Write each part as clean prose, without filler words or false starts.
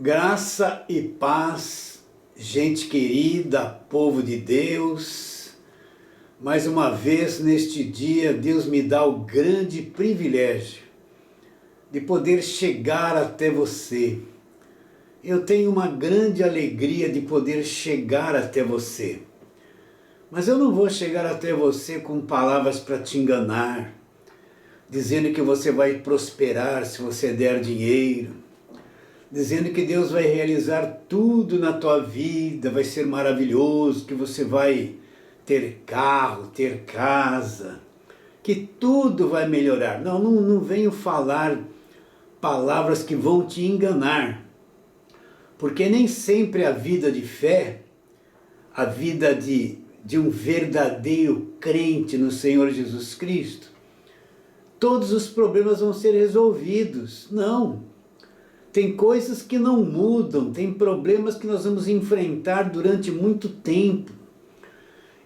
Graça e paz, gente querida, povo de Deus. Mais uma vez neste dia, Deus me dá o grande privilégio de poder chegar até você. Eu tenho uma grande alegria de poder chegar até você. Mas eu não vou chegar até você com palavras para te enganar, dizendo que você vai prosperar se você der dinheiro, dizendo que Deus vai realizar tudo na tua vida, vai ser maravilhoso, que você vai ter carro, ter casa, que tudo vai melhorar. Não venho falar palavras que vão te enganar, porque nem sempre a vida de fé, a vida de um verdadeiro crente no Senhor Jesus Cristo, todos os problemas vão ser resolvidos. Não. Tem coisas que não mudam, tem problemas que nós vamos enfrentar durante muito tempo.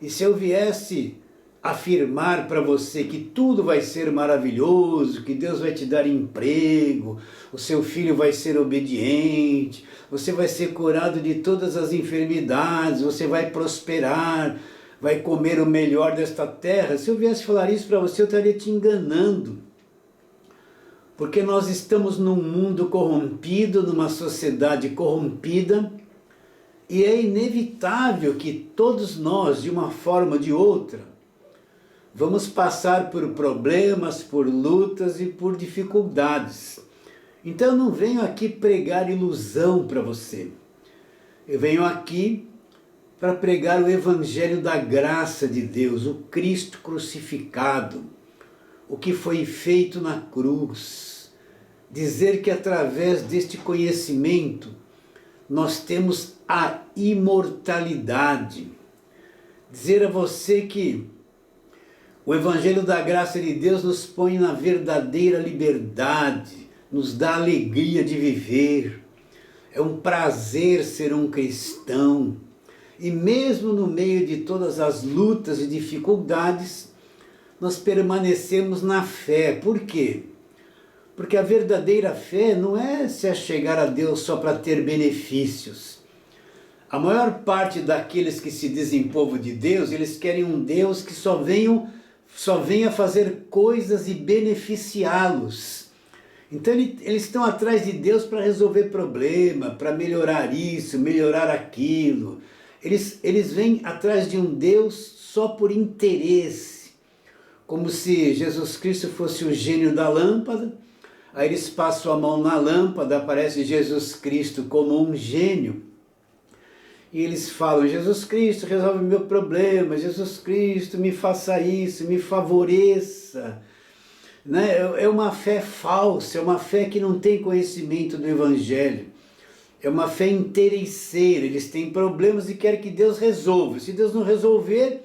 E se eu viesse afirmar para você que tudo vai ser maravilhoso, que Deus vai te dar emprego, o seu filho vai ser obediente, você vai ser curado de todas as enfermidades, você vai prosperar, vai comer o melhor desta terra, se eu viesse falar isso para você, eu estaria te enganando. Porque nós estamos num mundo corrompido, numa sociedade corrompida, e é inevitável que todos nós, de uma forma ou de outra, vamos passar por problemas, por lutas e por dificuldades. Então eu não venho aqui pregar ilusão para você. Eu venho aqui para pregar o Evangelho da graça de Deus, o Cristo crucificado, o que foi feito na cruz. Dizer que através deste conhecimento nós temos a imortalidade. Dizer a você que o Evangelho da graça de Deus nos põe na verdadeira liberdade, nos dá alegria de viver. É um prazer ser um cristão. E mesmo no meio de todas as lutas e dificuldades, nós permanecemos na fé. Por quê? Porque a verdadeira fé não é se achegar a Deus só para ter benefícios. A maior parte daqueles que se dizem povo de Deus, eles querem um Deus que só venha fazer coisas e beneficiá-los. Então eles estão atrás de Deus para resolver problema, para melhorar isso, melhorar aquilo. Eles vêm atrás de um Deus só por interesse. Como se Jesus Cristo fosse o gênio da lâmpada, aí eles passam a mão na lâmpada, aparece Jesus Cristo como um gênio. E eles falam, Jesus Cristo resolve meu problema, Jesus Cristo me faça isso, me favoreça. Né? É uma fé falsa, é uma fé que não tem conhecimento do Evangelho. É uma fé interesseira, eles têm problemas e querem que Deus resolva. Se Deus não resolver,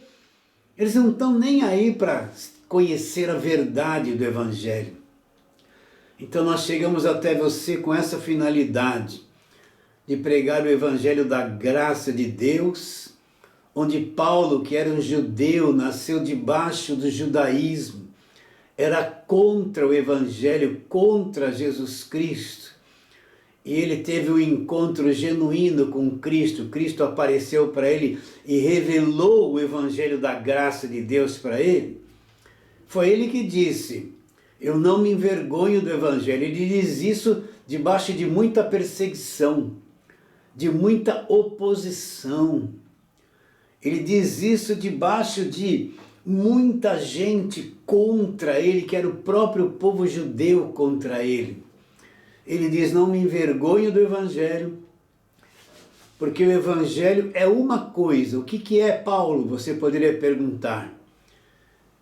eles não estão nem aí para conhecer a verdade do Evangelho. Então nós chegamos até você com essa finalidade de pregar o Evangelho da graça de Deus, onde Paulo, que era um judeu, nasceu debaixo do judaísmo, era contra o Evangelho, contra Jesus Cristo. E ele teve um encontro genuíno com Cristo. Cristo apareceu para ele e revelou o Evangelho da graça de Deus para ele. Foi ele que disse, eu não me envergonho do Evangelho. Ele diz isso debaixo de muita perseguição, de muita oposição. Ele diz isso debaixo de muita gente contra ele, que era o próprio povo judeu contra ele. Ele diz, não me envergonho do Evangelho, porque o Evangelho é uma coisa. O que é, Paulo? Você poderia perguntar.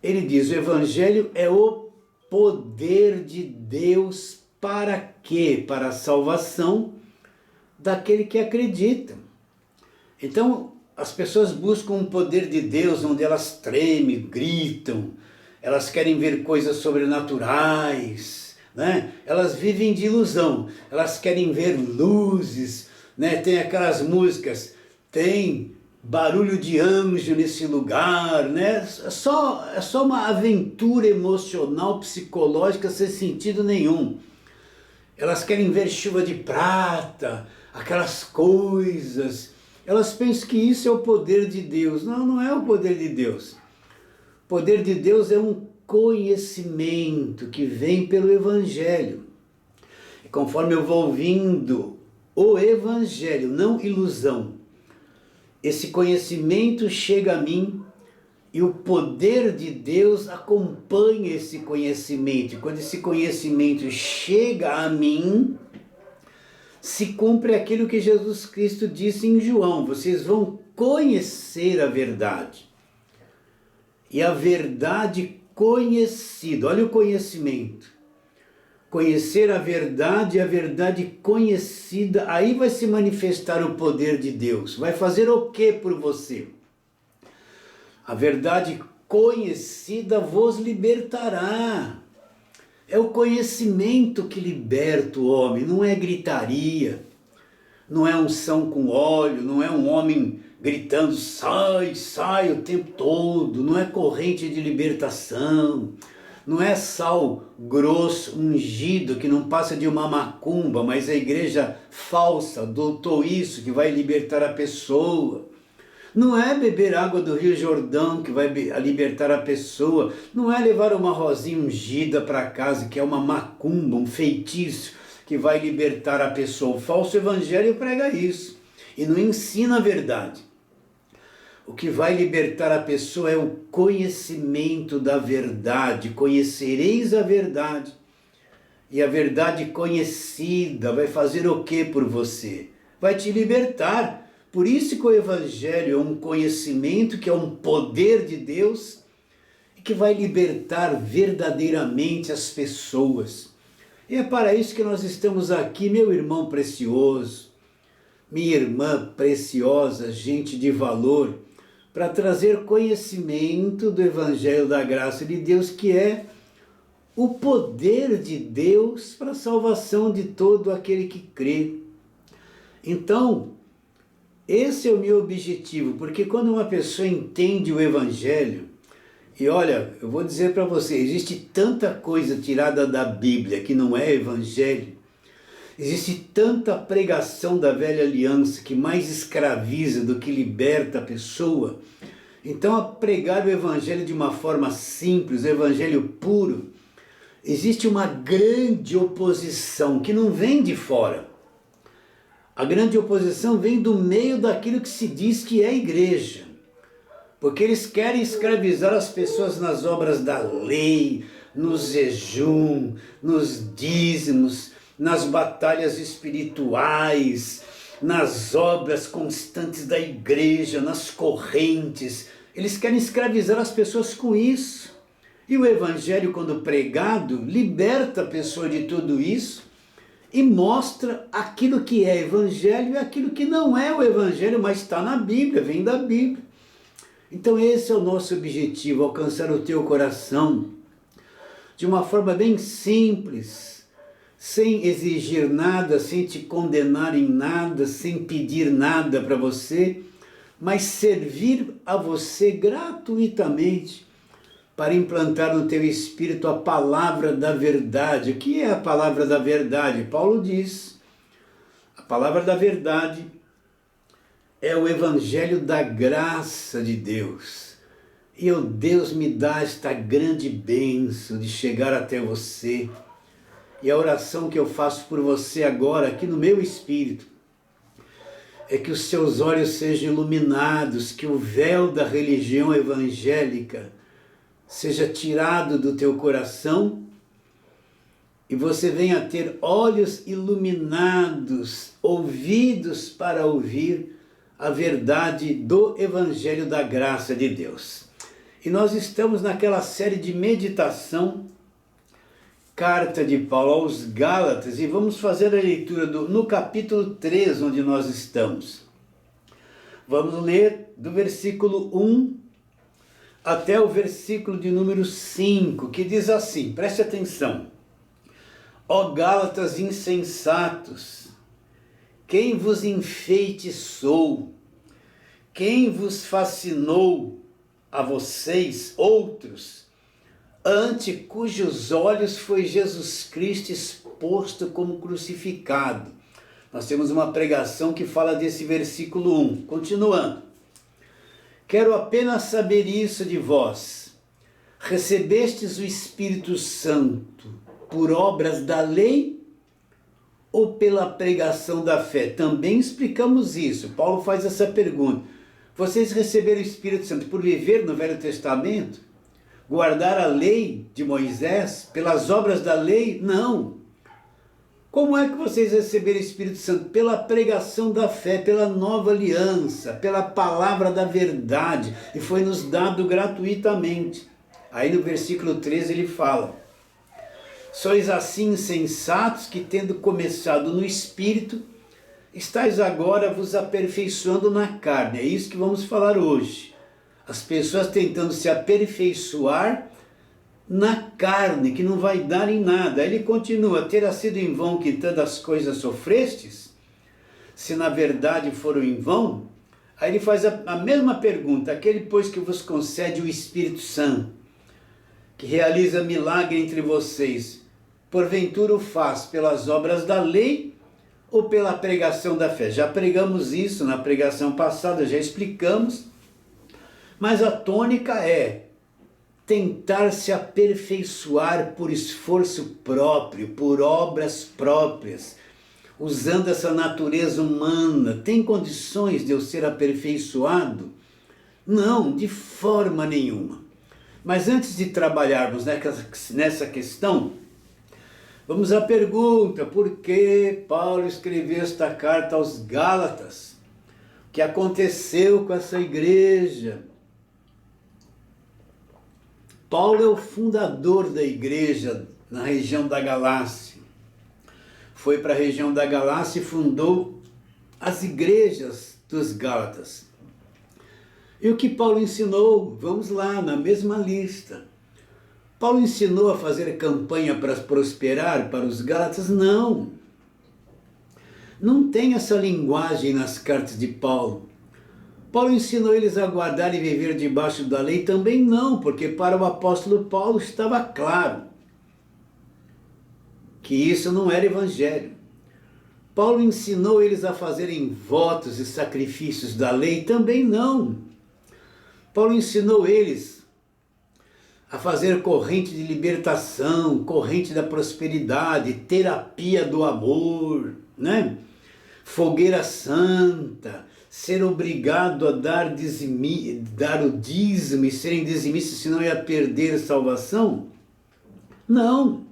Ele diz, o Evangelho é o poder de Deus para quê? Para a salvação daquele que acredita. Então, as pessoas buscam um poder de Deus onde elas tremem, gritam, elas querem ver coisas sobrenaturais, né? Elas vivem de ilusão, elas querem ver luzes, né? Tem aquelas músicas, tem barulho de anjo nesse lugar, né? É só uma aventura emocional, psicológica, sem sentido nenhum. Elas querem ver chuva de prata, aquelas coisas. Elas pensam que isso é o poder de Deus. Não, não é o poder de Deus. O poder de Deus é um conhecimento que vem pelo Evangelho. E conforme eu vou ouvindo o Evangelho, não ilusão, esse conhecimento chega a mim e o poder de Deus acompanha esse conhecimento. E quando esse conhecimento chega a mim, se cumpre aquilo que Jesus Cristo disse em João: vocês vão conhecer a verdade. E a verdade conhecida, olha o conhecimento. Conhecer a verdade e a verdade conhecida, aí vai se manifestar o poder de Deus. Vai fazer o que por você? A verdade conhecida vos libertará. É o conhecimento que liberta o homem, não é gritaria, não é unção com óleo, não é um homem gritando sai, sai o tempo todo, não é corrente de libertação, não é sal grosso, ungido, que não passa de uma macumba, mas a igreja falsa doutou isso, que vai libertar a pessoa. Não é beber água do Rio Jordão que vai libertar a pessoa. Não é levar uma rosinha ungida para casa, que é uma macumba, um feitiço, que vai libertar a pessoa. O falso evangelho prega isso e não ensina a verdade. O que vai libertar a pessoa é o conhecimento da verdade. Conhecereis a verdade. E a verdade conhecida vai fazer o que por você? Vai te libertar. Por isso que o Evangelho é um conhecimento, que é um poder de Deus, e que vai libertar verdadeiramente as pessoas. E é para isso que nós estamos aqui, meu irmão precioso, minha irmã preciosa, gente de valor, para trazer conhecimento do Evangelho da graça de Deus, que é o poder de Deus para a salvação de todo aquele que crê. Então, esse é o meu objetivo, porque quando uma pessoa entende o Evangelho, e olha, eu vou dizer para você, existe tanta coisa tirada da Bíblia que não é Evangelho, existe tanta pregação da velha aliança que mais escraviza do que liberta a pessoa. Então, a pregar o Evangelho de uma forma simples, o Evangelho puro, existe uma grande oposição que não vem de fora. A grande oposição vem do meio daquilo que se diz que é igreja. Porque eles querem escravizar as pessoas nas obras da lei, no jejum, nos dízimos, nas batalhas espirituais, nas obras constantes da igreja, nas correntes. Eles querem escravizar as pessoas com isso. E o Evangelho, quando pregado, liberta a pessoa de tudo isso e mostra aquilo que é Evangelho e aquilo que não é o Evangelho, mas está na Bíblia, vem da Bíblia. Então esse é o nosso objetivo, alcançar o teu coração de uma forma bem simples, sem exigir nada, sem te condenar em nada, sem pedir nada para você, mas servir a você gratuitamente, para implantar no teu espírito a palavra da verdade. O que é a palavra da verdade? Paulo diz, a palavra da verdade é o Evangelho da graça de Deus. E o Deus me dá esta grande bênção de chegar até você. E a oração que eu faço por você agora, aqui no meu espírito, é que os seus olhos sejam iluminados, que o véu da religião evangélica seja tirado do teu coração e você venha a ter olhos iluminados, ouvidos para ouvir a verdade do Evangelho da graça de Deus. E nós estamos naquela série de meditação, carta de Paulo aos Gálatas, e vamos fazer a leitura no capítulo 3, onde nós estamos. Vamos ler do versículo 1 até o versículo de número 5, que diz assim, preste atenção. Ó Gálatas insensatos, quem vos enfeitiçou? Quem vos fascinou a vocês, outros, ante cujos olhos foi Jesus Cristo exposto como crucificado? Nós temos uma pregação que fala desse versículo 1. Continuando. Quero apenas saber isso de vós. Recebestes o Espírito Santo por obras da lei ou pela pregação da fé? Também explicamos isso. Paulo faz essa pergunta. Vocês receberam o Espírito Santo por viver no Velho Testamento? Guardar a lei de Moisés? Pelas obras da lei? Não. Como é que vocês receberam o Espírito Santo? Pela pregação da fé, pela nova aliança, pela palavra da verdade. E foi nos dado gratuitamente. Aí no versículo 13 ele fala: sois assim insensatos que, tendo começado no Espírito, estáis agora vos aperfeiçoando na carne. É isso que vamos falar hoje. As pessoas tentando se aperfeiçoar na carne, que não vai dar em nada. Ele continua: terá sido em vão que tantas coisas sofrestes? Se na verdade foram em vão? Aí ele faz a mesma pergunta: aquele, pois, que vos concede o Espírito Santo, que realiza milagre entre vocês, porventura o faz pelas obras da lei ou pela pregação da fé? Já pregamos isso na pregação passada, já explicamos, mas a tônica é tentar se aperfeiçoar por esforço próprio, por obras próprias, usando essa natureza humana. Tem condições de eu ser aperfeiçoado? Não, de forma nenhuma. Mas antes de trabalharmos nessa questão, vamos à pergunta: por que Paulo escreveu esta carta aos Gálatas? O que aconteceu com essa igreja? Paulo é o fundador da igreja na região da Galácia. Foi para a região da Galácia e fundou as igrejas dos Gálatas. E o que Paulo ensinou? Vamos lá, na mesma lista. Paulo ensinou a fazer campanha para prosperar para os Gálatas? Não. Não tem essa linguagem nas cartas de Paulo. Paulo ensinou eles a guardar e viver debaixo da lei? Também não, porque para o apóstolo Paulo estava claro que isso não era evangelho. Paulo ensinou eles a fazerem votos e sacrifícios da lei? Também não. Paulo ensinou eles a fazer corrente de libertação, corrente da prosperidade, terapia do amor, né? Fogueira santa, ser obrigado a dar o dízimo e serem dizimistas, senão ia perder a salvação? Não.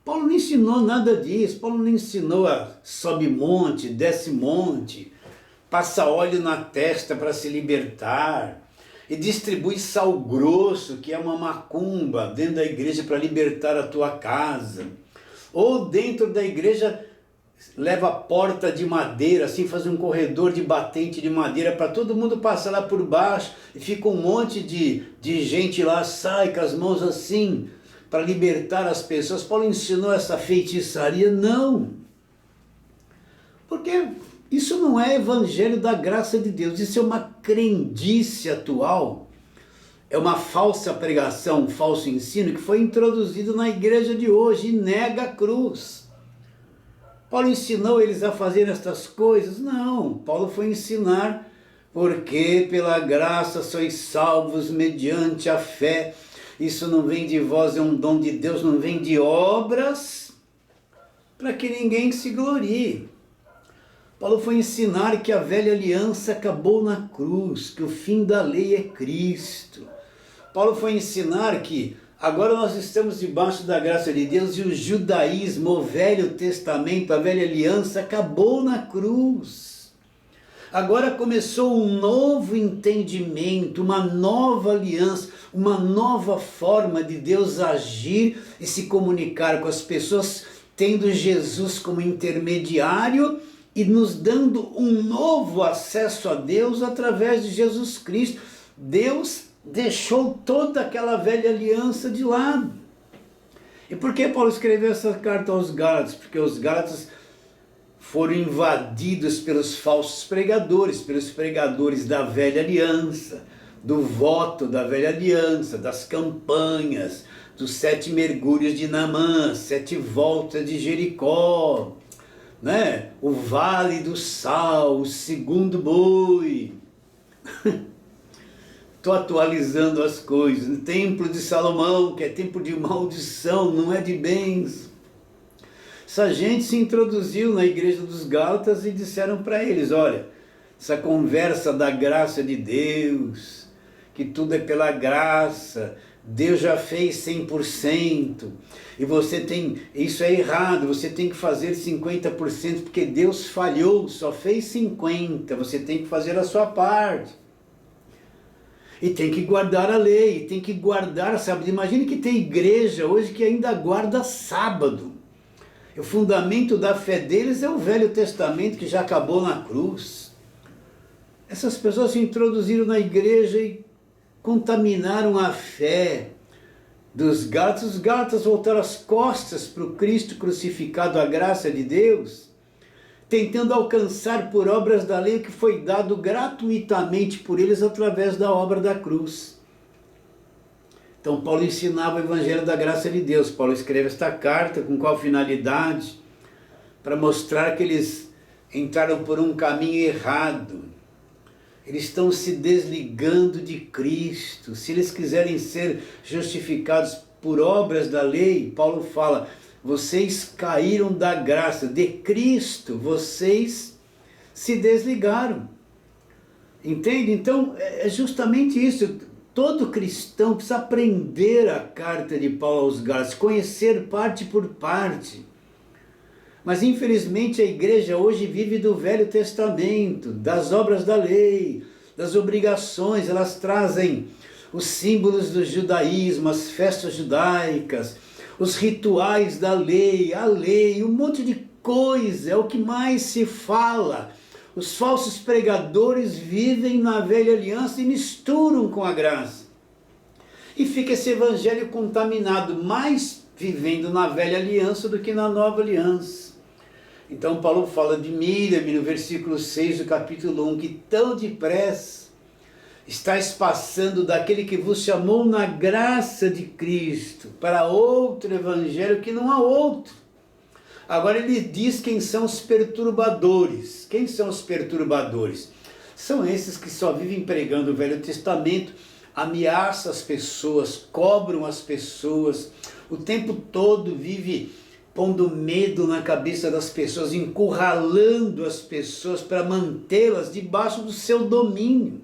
Paulo não ensinou nada disso. Paulo não ensinou a sobe monte, desce monte, passa óleo na testa para se libertar e distribui sal grosso, que é uma macumba, dentro da igreja para libertar a tua casa. Ou dentro da igreja leva a porta de madeira, assim, faz um corredor de batente de madeira para todo mundo passar lá por baixo, e fica um monte de gente lá, sai com as mãos assim, para libertar as pessoas. Paulo ensinou essa feitiçaria? Não. Porque isso não é evangelho da graça de Deus, isso é uma crendice atual, é uma falsa pregação, um falso ensino que foi introduzido na igreja de hoje e nega a cruz. Paulo ensinou eles a fazer estas coisas? Não, Paulo foi ensinar: porque pela graça sois salvos mediante a fé. Isso não vem de vós, é um dom de Deus, não vem de obras, para que ninguém se glorie. Paulo foi ensinar que a velha aliança acabou na cruz, que o fim da lei é Cristo. Paulo foi ensinar que agora nós estamos debaixo da graça de Deus e o judaísmo, o Velho Testamento, a velha aliança acabou na cruz. Agora começou um novo entendimento, uma nova aliança, uma nova forma de Deus agir e se comunicar com as pessoas, tendo Jesus como intermediário e nos dando um novo acesso a Deus através de Jesus Cristo. Deus deixou toda aquela velha aliança de lado. E por que Paulo escreveu essa carta aos Gálatas? Porque os Gálatas foram invadidos pelos falsos pregadores, pelos pregadores da velha aliança, do voto da velha aliança, das campanhas, dos 7 mergulhos de Naamã, 7 voltas de Jericó. né? O Vale do Sal, o segundo boi. Estou atualizando as coisas. O Templo de Salomão, que é templo de maldição, não é de bens. Essa gente se introduziu na igreja dos Gálatas e disseram para eles, olha, essa conversa da graça de Deus, que tudo é pela graça, Deus já fez 100%, e você tem, isso é errado, você tem que fazer 50%, porque Deus falhou, só fez 50%, você tem que fazer a sua parte. E tem que guardar a lei, tem que guardar sábado. Imagine que tem igreja hoje que ainda guarda sábado. O fundamento da fé deles é o Velho Testamento que já acabou na cruz. Essas pessoas se introduziram na igreja e contaminaram a fé dos Gálatas. Os Gálatas voltaram as costas para o Cristo crucificado, a graça de Deus, tentando alcançar por obras da lei o que foi dado gratuitamente por eles através da obra da cruz. Então Paulo ensinava o evangelho da graça de Deus. Paulo escreve esta carta com qual finalidade? Para mostrar que eles entraram por um caminho errado. Eles estão se desligando de Cristo. Se eles quiserem ser justificados por obras da lei, Paulo fala, vocês caíram da graça de Cristo, vocês se desligaram. Entende? Então é justamente isso. Todo cristão precisa aprender a carta de Paulo aos Gálatas, conhecer parte por parte. Mas infelizmente a igreja hoje vive do Velho Testamento, das obras da lei, das obrigações. Elas trazem os símbolos do judaísmo, as festas judaicas, os rituais da lei, a lei, um monte de coisa, é o que mais se fala. Os falsos pregadores vivem na velha aliança e misturam com a graça. E fica esse evangelho contaminado, mais vivendo na velha aliança do que na nova aliança. Então Paulo fala de Miriam no versículo 6 do capítulo 1, que tão depressa estáis passando daquele que vos chamou na graça de Cristo para outro evangelho que não há outro. Agora ele diz quem são os perturbadores. Quem são os perturbadores? São esses que só vivem pregando o Velho Testamento, ameaçam as pessoas, cobram as pessoas, o tempo todo vive pondo medo na cabeça das pessoas, encurralando as pessoas para mantê-las debaixo do seu domínio.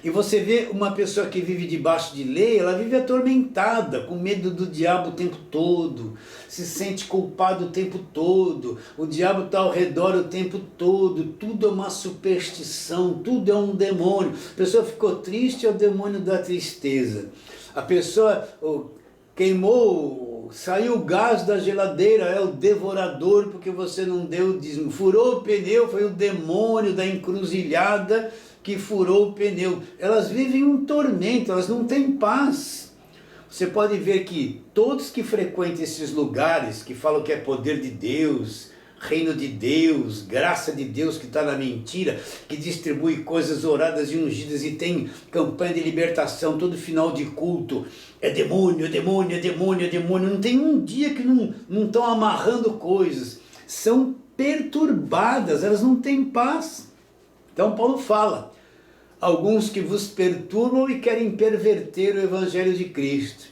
E você vê uma pessoa que vive debaixo de lei, ela vive atormentada, com medo do diabo o tempo todo, se sente culpado o tempo todo, o diabo está ao redor o tempo todo, tudo é uma superstição, tudo é um demônio. A pessoa ficou triste, é o demônio da tristeza. A pessoa queimou, saiu o gás da geladeira, é o devorador porque você não deu o dízimo. Furou o pneu, foi o demônio da encruzilhada que furou o pneu. Elas vivem um tormento, elas não têm paz. Você pode ver que todos que frequentam esses lugares, que falam que é poder de Deus, reino de Deus, graça de Deus que está na mentira, que distribui coisas oradas e ungidas e tem campanha de libertação todo final de culto, é demônio, é demônio, é demônio, é demônio, não tem um dia que não estão amarrando coisas, são perturbadas, elas não têm paz. Então Paulo fala, alguns que vos perturbam e querem perverter o evangelho de Cristo.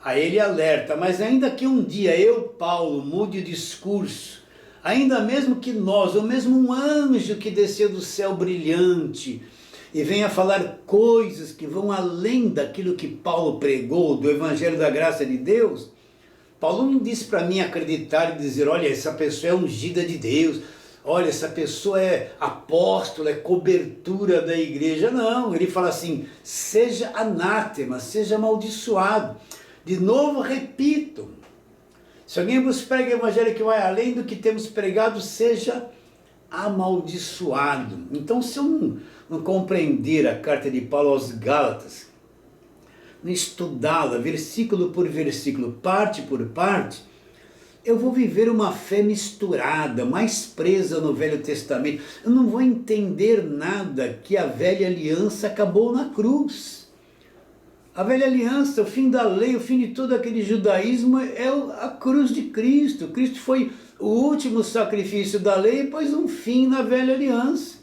Aí ele alerta, mas ainda que um dia eu, Paulo, mude o discurso, ainda mesmo que nós, ou mesmo um anjo que desceu do céu brilhante e venha falar coisas que vão além daquilo que Paulo pregou, do evangelho da graça de Deus, Paulo não disse para mim acreditar e dizer, olha, essa pessoa é ungida de Deus, olha, essa pessoa é apóstolo, é cobertura da igreja. Não, ele fala assim, seja anátema, seja amaldiçoado. De novo, repito, se alguém vos prega o evangelho que vai além do que temos pregado, seja amaldiçoado. Então, se eu não compreender a carta de Paulo aos Gálatas, não estudá-la versículo por versículo, parte por parte, eu vou viver uma fé misturada, mais presa no Velho Testamento. Eu não vou entender nada que a velha aliança acabou na cruz. A velha aliança, o fim da lei, o fim de todo aquele judaísmo é a cruz de Cristo. Cristo foi o último sacrifício da lei pôs um fim na velha aliança.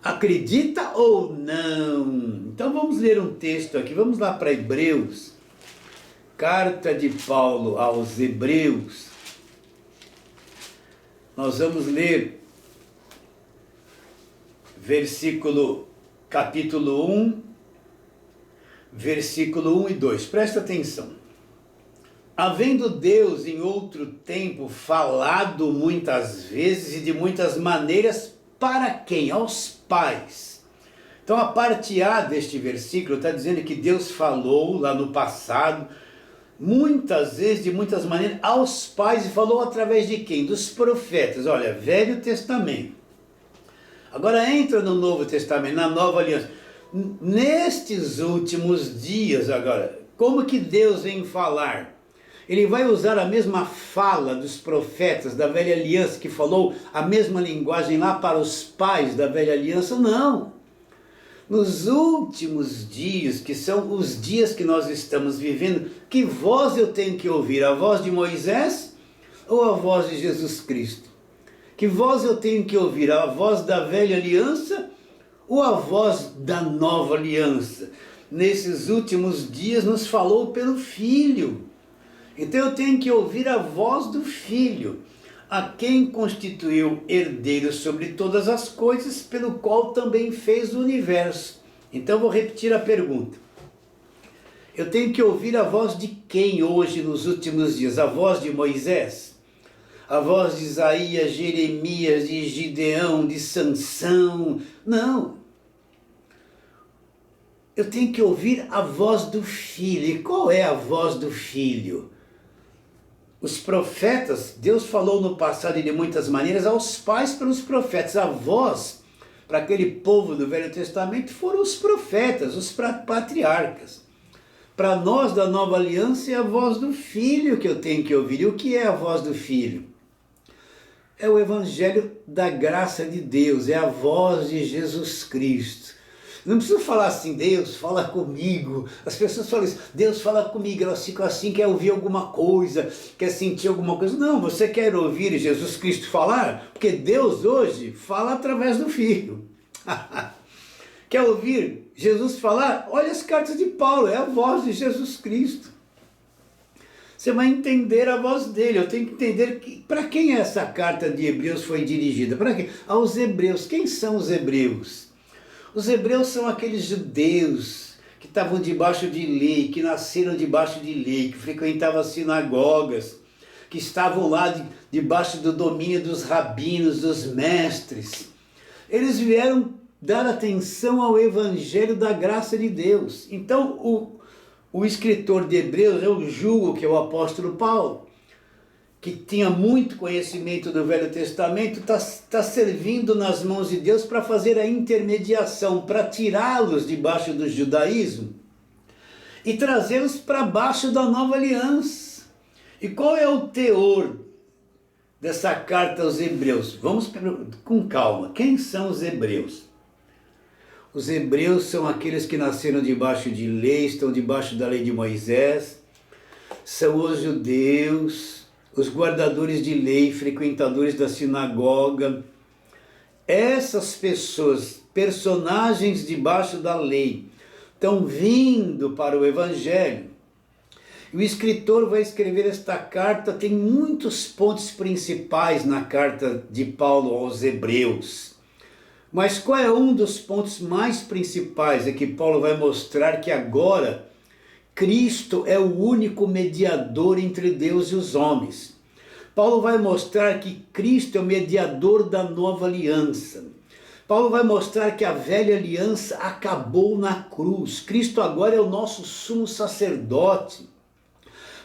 Acredita ou não? Então vamos ler um texto aqui, vamos lá para Hebreus, carta de Paulo aos Hebreus. Nós vamos ler capítulo 1, versículo 1 e 2. Presta atenção. Havendo Deus em outro tempo falado muitas vezes e de muitas maneiras, para quem? Aos pais. Então a parte A deste versículo está dizendo que Deus falou lá no passado, muitas vezes, de muitas maneiras, aos pais, e falou através de quem? Dos profetas. Olha, Velho Testamento. Agora entra no Novo Testamento, na Nova Aliança. Nestes últimos dias agora, como que Deus vem falar? Ele vai usar a mesma fala dos profetas da velha aliança, que falou a mesma linguagem lá para os pais da velha aliança? Não. Nos últimos dias, que são os dias que nós estamos vivendo, que voz eu tenho que ouvir? A voz de Moisés ou a voz de Jesus Cristo? Que voz eu tenho que ouvir? A voz da velha aliança ou a voz da nova aliança? Nesses últimos dias nos falou pelo Filho. Então eu tenho que ouvir a voz do Filho, a quem constituiu herdeiro sobre todas as coisas, pelo qual também fez o universo. Então eu vou repetir a pergunta. Eu tenho que ouvir a voz de quem hoje nos últimos dias? A voz de Moisés? A voz de Isaías, Jeremias, de Gideão, de Sansão? Não. Eu tenho que ouvir a voz do Filho. E qual é a voz do Filho? Os profetas, Deus falou no passado e de muitas maneiras aos pais pelos profetas. A voz para aquele povo do Velho Testamento foram os profetas, os patriarcas. Para nós da Nova Aliança é a voz do Filho que eu tenho que ouvir. E o que é a voz do Filho? É o Evangelho da graça de Deus, é a voz de Jesus Cristo. Não precisa falar assim, Deus fala comigo. As pessoas falam isso, Deus fala comigo, elas ficam assim, quer ouvir alguma coisa, quer sentir alguma coisa. Não, você quer ouvir Jesus Cristo falar? Porque Deus hoje fala através do Filho. Quer ouvir Jesus falar? Olha as cartas de Paulo, é a voz de Jesus Cristo. Você vai entender a voz dele. Eu tenho que entender para quem essa carta de Hebreus foi dirigida. Para quem? Aos hebreus. Quem são os hebreus? Os hebreus são aqueles judeus que estavam debaixo de lei, que nasceram debaixo de lei, que frequentavam as sinagogas, que estavam lá debaixo do domínio dos rabinos, dos mestres. Eles vieram dar atenção ao Evangelho da graça de Deus. Então o escritor de Hebreus, eu julgo que é o apóstolo Paulo, que tinha muito conhecimento do Velho Testamento, está servindo nas mãos de Deus para fazer a intermediação, para tirá-los debaixo do judaísmo e trazê-los para baixo da nova aliança. E qual é o teor dessa carta aos hebreus? Vamos com calma. Quem são os hebreus? Os hebreus são aqueles que nasceram debaixo de lei, estão debaixo da lei de Moisés, são os judeus, os guardadores de lei, frequentadores da sinagoga. Essas pessoas, personagens debaixo da lei, estão vindo para o Evangelho. E o escritor vai escrever esta carta, tem muitos pontos principais na carta de Paulo aos Hebreus. Mas qual é um dos pontos mais principais? É que Paulo vai mostrar que agora Cristo é o único mediador entre Deus e os homens. Paulo vai mostrar que Cristo é o mediador da nova aliança. Paulo vai mostrar que a velha aliança acabou na cruz. Cristo agora é o nosso sumo sacerdote.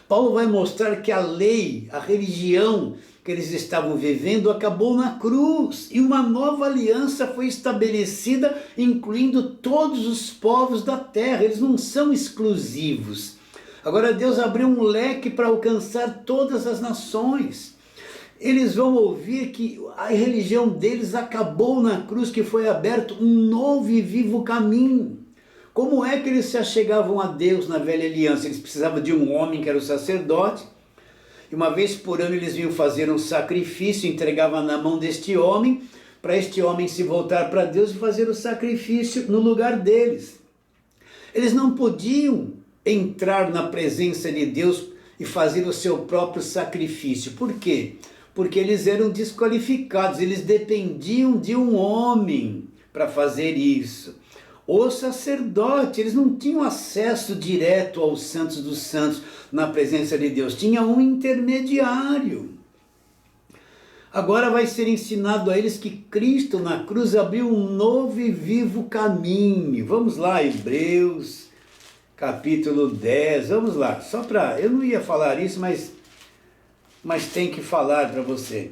Paulo vai mostrar que a lei, a religião que eles estavam vivendo acabou na cruz. E uma nova aliança foi estabelecida, incluindo todos os povos da terra. Eles não são exclusivos. Agora Deus abriu um leque para alcançar todas as nações. Eles vão ouvir que a religião deles acabou na cruz, que foi aberto um novo e vivo caminho. Como é que eles se achegavam a Deus na velha aliança? Eles precisavam de um homem que era o sacerdote. E uma vez por ano eles vinham fazer um sacrifício, entregavam na mão deste homem, para este homem se voltar para Deus e fazer o sacrifício no lugar deles. Eles não podiam entrar na presença de Deus e fazer o seu próprio sacrifício. Por quê? Porque eles eram desqualificados, eles dependiam de um homem para fazer isso. O sacerdote, eles não tinham acesso direto aos santos dos santos na presença de Deus, tinha um intermediário. Agora vai ser ensinado a eles que Cristo na cruz abriu um novo e vivo caminho. Vamos lá, Hebreus, capítulo 10, vamos lá. Eu não ia falar isso, mas tem que falar para você.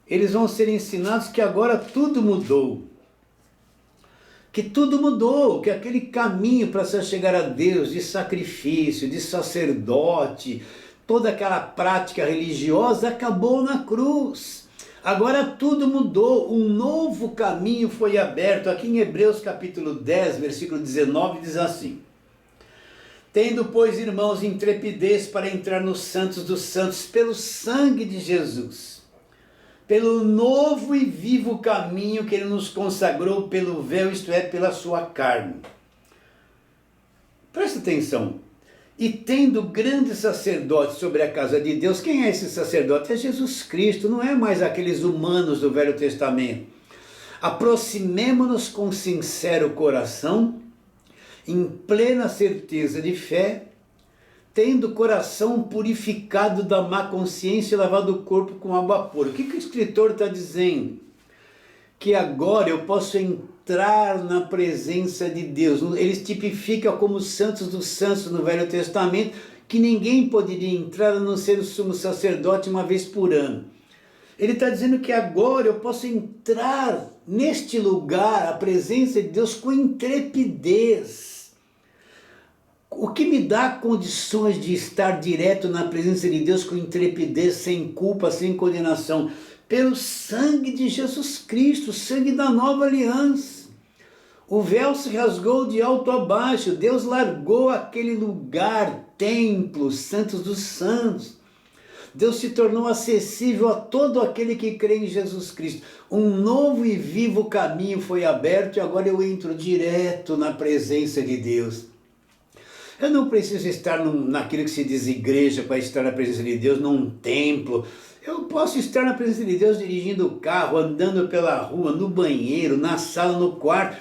Eles vão ser ensinados que agora tudo mudou. Que tudo mudou, que aquele caminho para se chegar a Deus, de sacrifício, de sacerdote, toda aquela prática religiosa acabou na cruz. Agora tudo mudou, um novo caminho foi aberto. Aqui em Hebreus capítulo 10, versículo 19, diz assim: tendo, pois, irmãos, intrepidez para entrar nos santos dos santos pelo sangue de Jesus, pelo novo e vivo caminho que ele nos consagrou pelo véu, isto é, pela sua carne. Presta atenção. E tendo grande sacerdote sobre a casa de Deus, quem é esse sacerdote? É Jesus Cristo, não é mais aqueles humanos do Velho Testamento. Aproximemo-nos com sincero coração, em plena certeza de fé, tendo o coração purificado da má consciência e lavado o corpo com água pura. O que o escritor está dizendo? Que agora eu posso entrar na presença de Deus. Eles tipificam como os santos dos santos no Velho Testamento, que ninguém poderia entrar a não ser o sumo sacerdote uma vez por ano. Ele está dizendo que agora eu posso entrar neste lugar, a presença de Deus, com intrepidez. O que me dá condições de estar direto na presença de Deus com intrepidez, sem culpa, sem condenação? Pelo sangue de Jesus Cristo, o sangue da nova aliança. O véu se rasgou de alto a baixo, Deus largou aquele lugar, templo, santos dos santos. Deus se tornou acessível a todo aquele que crê em Jesus Cristo. Um novo e vivo caminho foi aberto e agora eu entro direto na presença de Deus. Eu não preciso estar naquilo que se diz igreja para estar na presença de Deus, num templo. Eu posso estar na presença de Deus dirigindo o carro, andando pela rua, no banheiro, na sala, no quarto.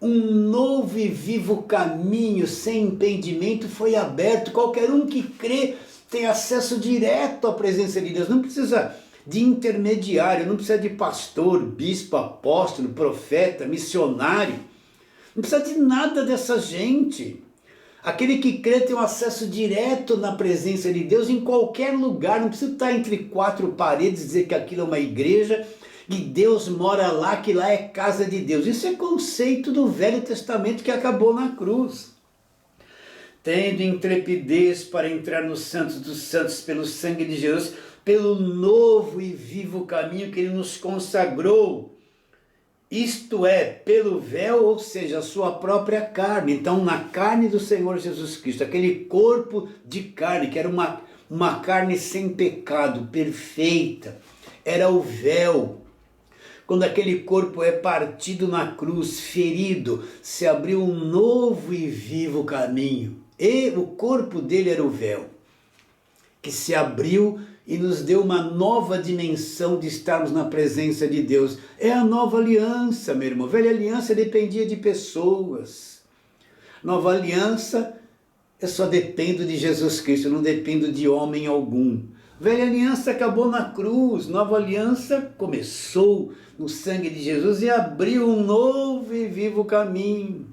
Um novo e vivo caminho sem impedimento foi aberto. Qualquer um que crê tem acesso direto à presença de Deus. Não precisa de intermediário, não precisa de pastor, bispo, apóstolo, profeta, missionário. Não precisa de nada dessa gente. Aquele que crê tem um acesso direto na presença de Deus em qualquer lugar. Não precisa estar entre quatro paredes e dizer que aquilo é uma igreja, que Deus mora lá, que lá é casa de Deus. Isso é conceito do Velho Testamento que acabou na cruz. Tendo intrepidez para entrar nos santos dos santos pelo sangue de Jesus, pelo novo e vivo caminho que ele nos consagrou. Isto é, pelo véu, ou seja, a sua própria carne. Então, na carne do Senhor Jesus Cristo, aquele corpo de carne, que era uma carne sem pecado, perfeita, era o véu. Quando aquele corpo é partido na cruz, ferido, se abriu um novo e vivo caminho. E o corpo dele era o véu, que se abriu e nos deu uma nova dimensão de estarmos na presença de Deus. É a nova aliança, meu irmão. Velha aliança dependia de pessoas. Nova aliança, eu só dependo de Jesus Cristo, eu não dependo de homem algum. Velha aliança acabou na cruz, nova aliança começou no sangue de Jesus e abriu um novo e vivo caminho.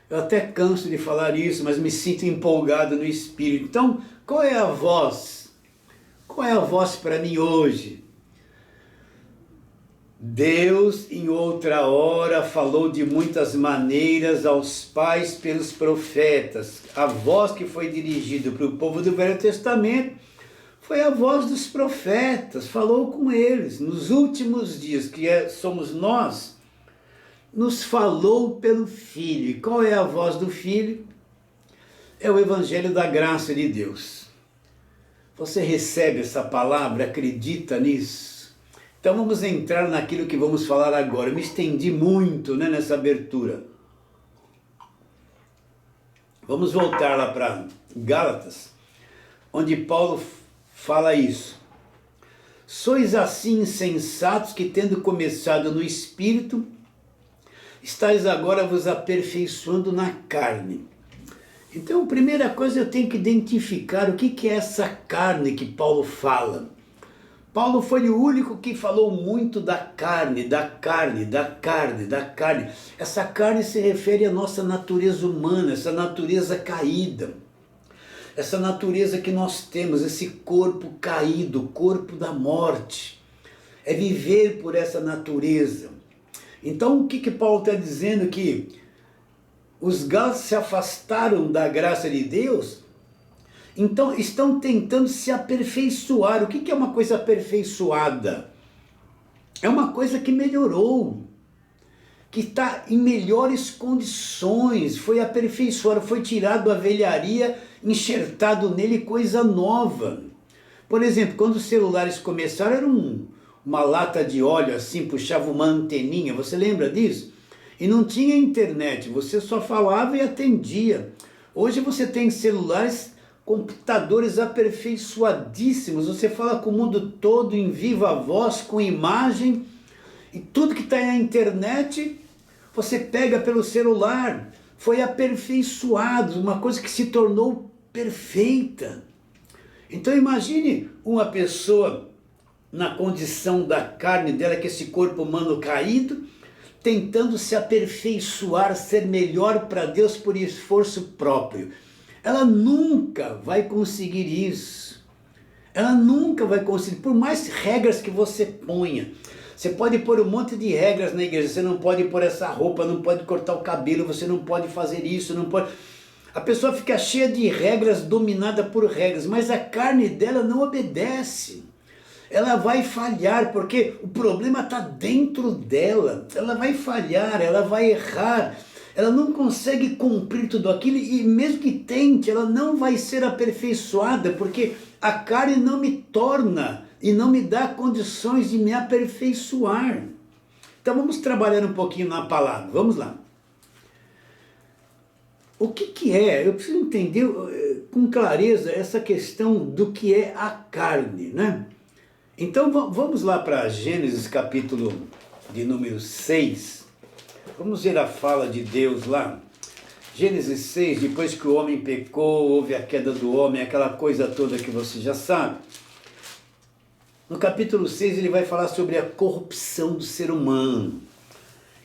Eu até canso de falar isso, mas me sinto empolgado no Espírito. Então, qual é a voz? Qual é a voz para mim hoje? Deus, em outra hora, falou de muitas maneiras aos pais pelos profetas. A voz que foi dirigida para o povo do Velho Testamento foi a voz dos profetas, falou com eles. Nos últimos dias, somos nós, nos falou pelo Filho. E qual é a voz do Filho? É o Evangelho da graça de Deus. Você recebe essa palavra, acredita nisso? Então vamos entrar naquilo que vamos falar agora. Eu me estendi muito, né, nessa abertura. Vamos voltar lá para Gálatas, onde Paulo fala isso. Sois assim insensatos que, tendo começado no Espírito, estáis agora vos aperfeiçoando na carne. Então, a primeira coisa, eu tenho que identificar o que é essa carne que Paulo fala. Paulo foi o único que falou muito da carne, da carne, da carne, da carne. Essa carne se refere à nossa natureza humana, essa natureza caída. Essa natureza que nós temos, esse corpo caído, o corpo da morte. É viver por essa natureza. Então, o que Paulo está dizendo? Que os gálatas se afastaram da graça de Deus, então estão tentando se aperfeiçoar. O que é uma coisa aperfeiçoada? É uma coisa que melhorou, que está em melhores condições, foi aperfeiçoado, foi tirado a velharia, enxertado nele coisa nova. Por exemplo, quando os celulares começaram, era uma lata de óleo assim, puxava uma anteninha, você lembra disso? E não tinha internet, você só falava e atendia. Hoje você tem celulares, computadores aperfeiçoadíssimos, você fala com o mundo todo em viva voz, com imagem, e tudo que está na internet, você pega pelo celular, foi aperfeiçoado, uma coisa que se tornou perfeita. Então imagine uma pessoa na condição da carne dela, que esse corpo humano caído, tentando se aperfeiçoar, ser melhor para Deus por esforço próprio. Ela nunca vai conseguir isso. Ela nunca vai conseguir, por mais regras que você ponha. Você pode pôr um monte de regras na igreja, você não pode pôr essa roupa, não pode cortar o cabelo, você não pode fazer isso, não pode... A pessoa fica cheia de regras, dominada por regras, mas a carne dela não obedece. Ela vai falhar, porque o problema está dentro dela. Ela vai falhar, ela vai errar, ela não consegue cumprir tudo aquilo, e mesmo que tente, ela não vai ser aperfeiçoada, porque a carne não me torna e não me dá condições de me aperfeiçoar. Então vamos trabalhar um pouquinho na palavra, vamos lá. O que é? Eu preciso entender com clareza essa questão do que é a carne, né? Então vamos lá para Gênesis capítulo de número 6. Vamos ver a fala de Deus lá. Gênesis 6, depois que o homem pecou, houve a queda do homem, aquela coisa toda que você já sabe. No capítulo 6 ele vai falar sobre a corrupção do ser humano.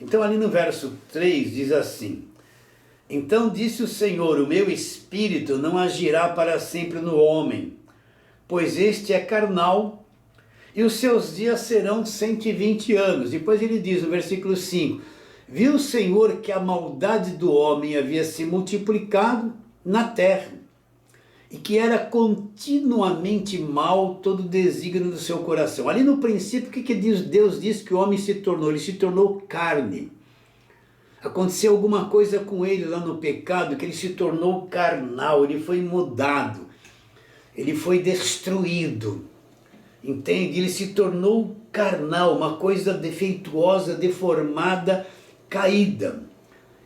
Então ali no verso 3 diz assim: então disse o Senhor, o meu espírito não agirá para sempre no homem, pois este é carnal, e os seus dias serão 120 anos. Depois ele diz no versículo 5, viu o Senhor que a maldade do homem havia se multiplicado na terra, e que era continuamente mal todo o desígnio do seu coração. Ali no princípio, o que Deus diz que o homem se tornou? Ele se tornou carne. Aconteceu alguma coisa com ele lá no pecado, que ele se tornou carnal, ele foi mudado, ele foi destruído, entende? Ele se tornou carnal, uma coisa defeituosa, deformada, caída.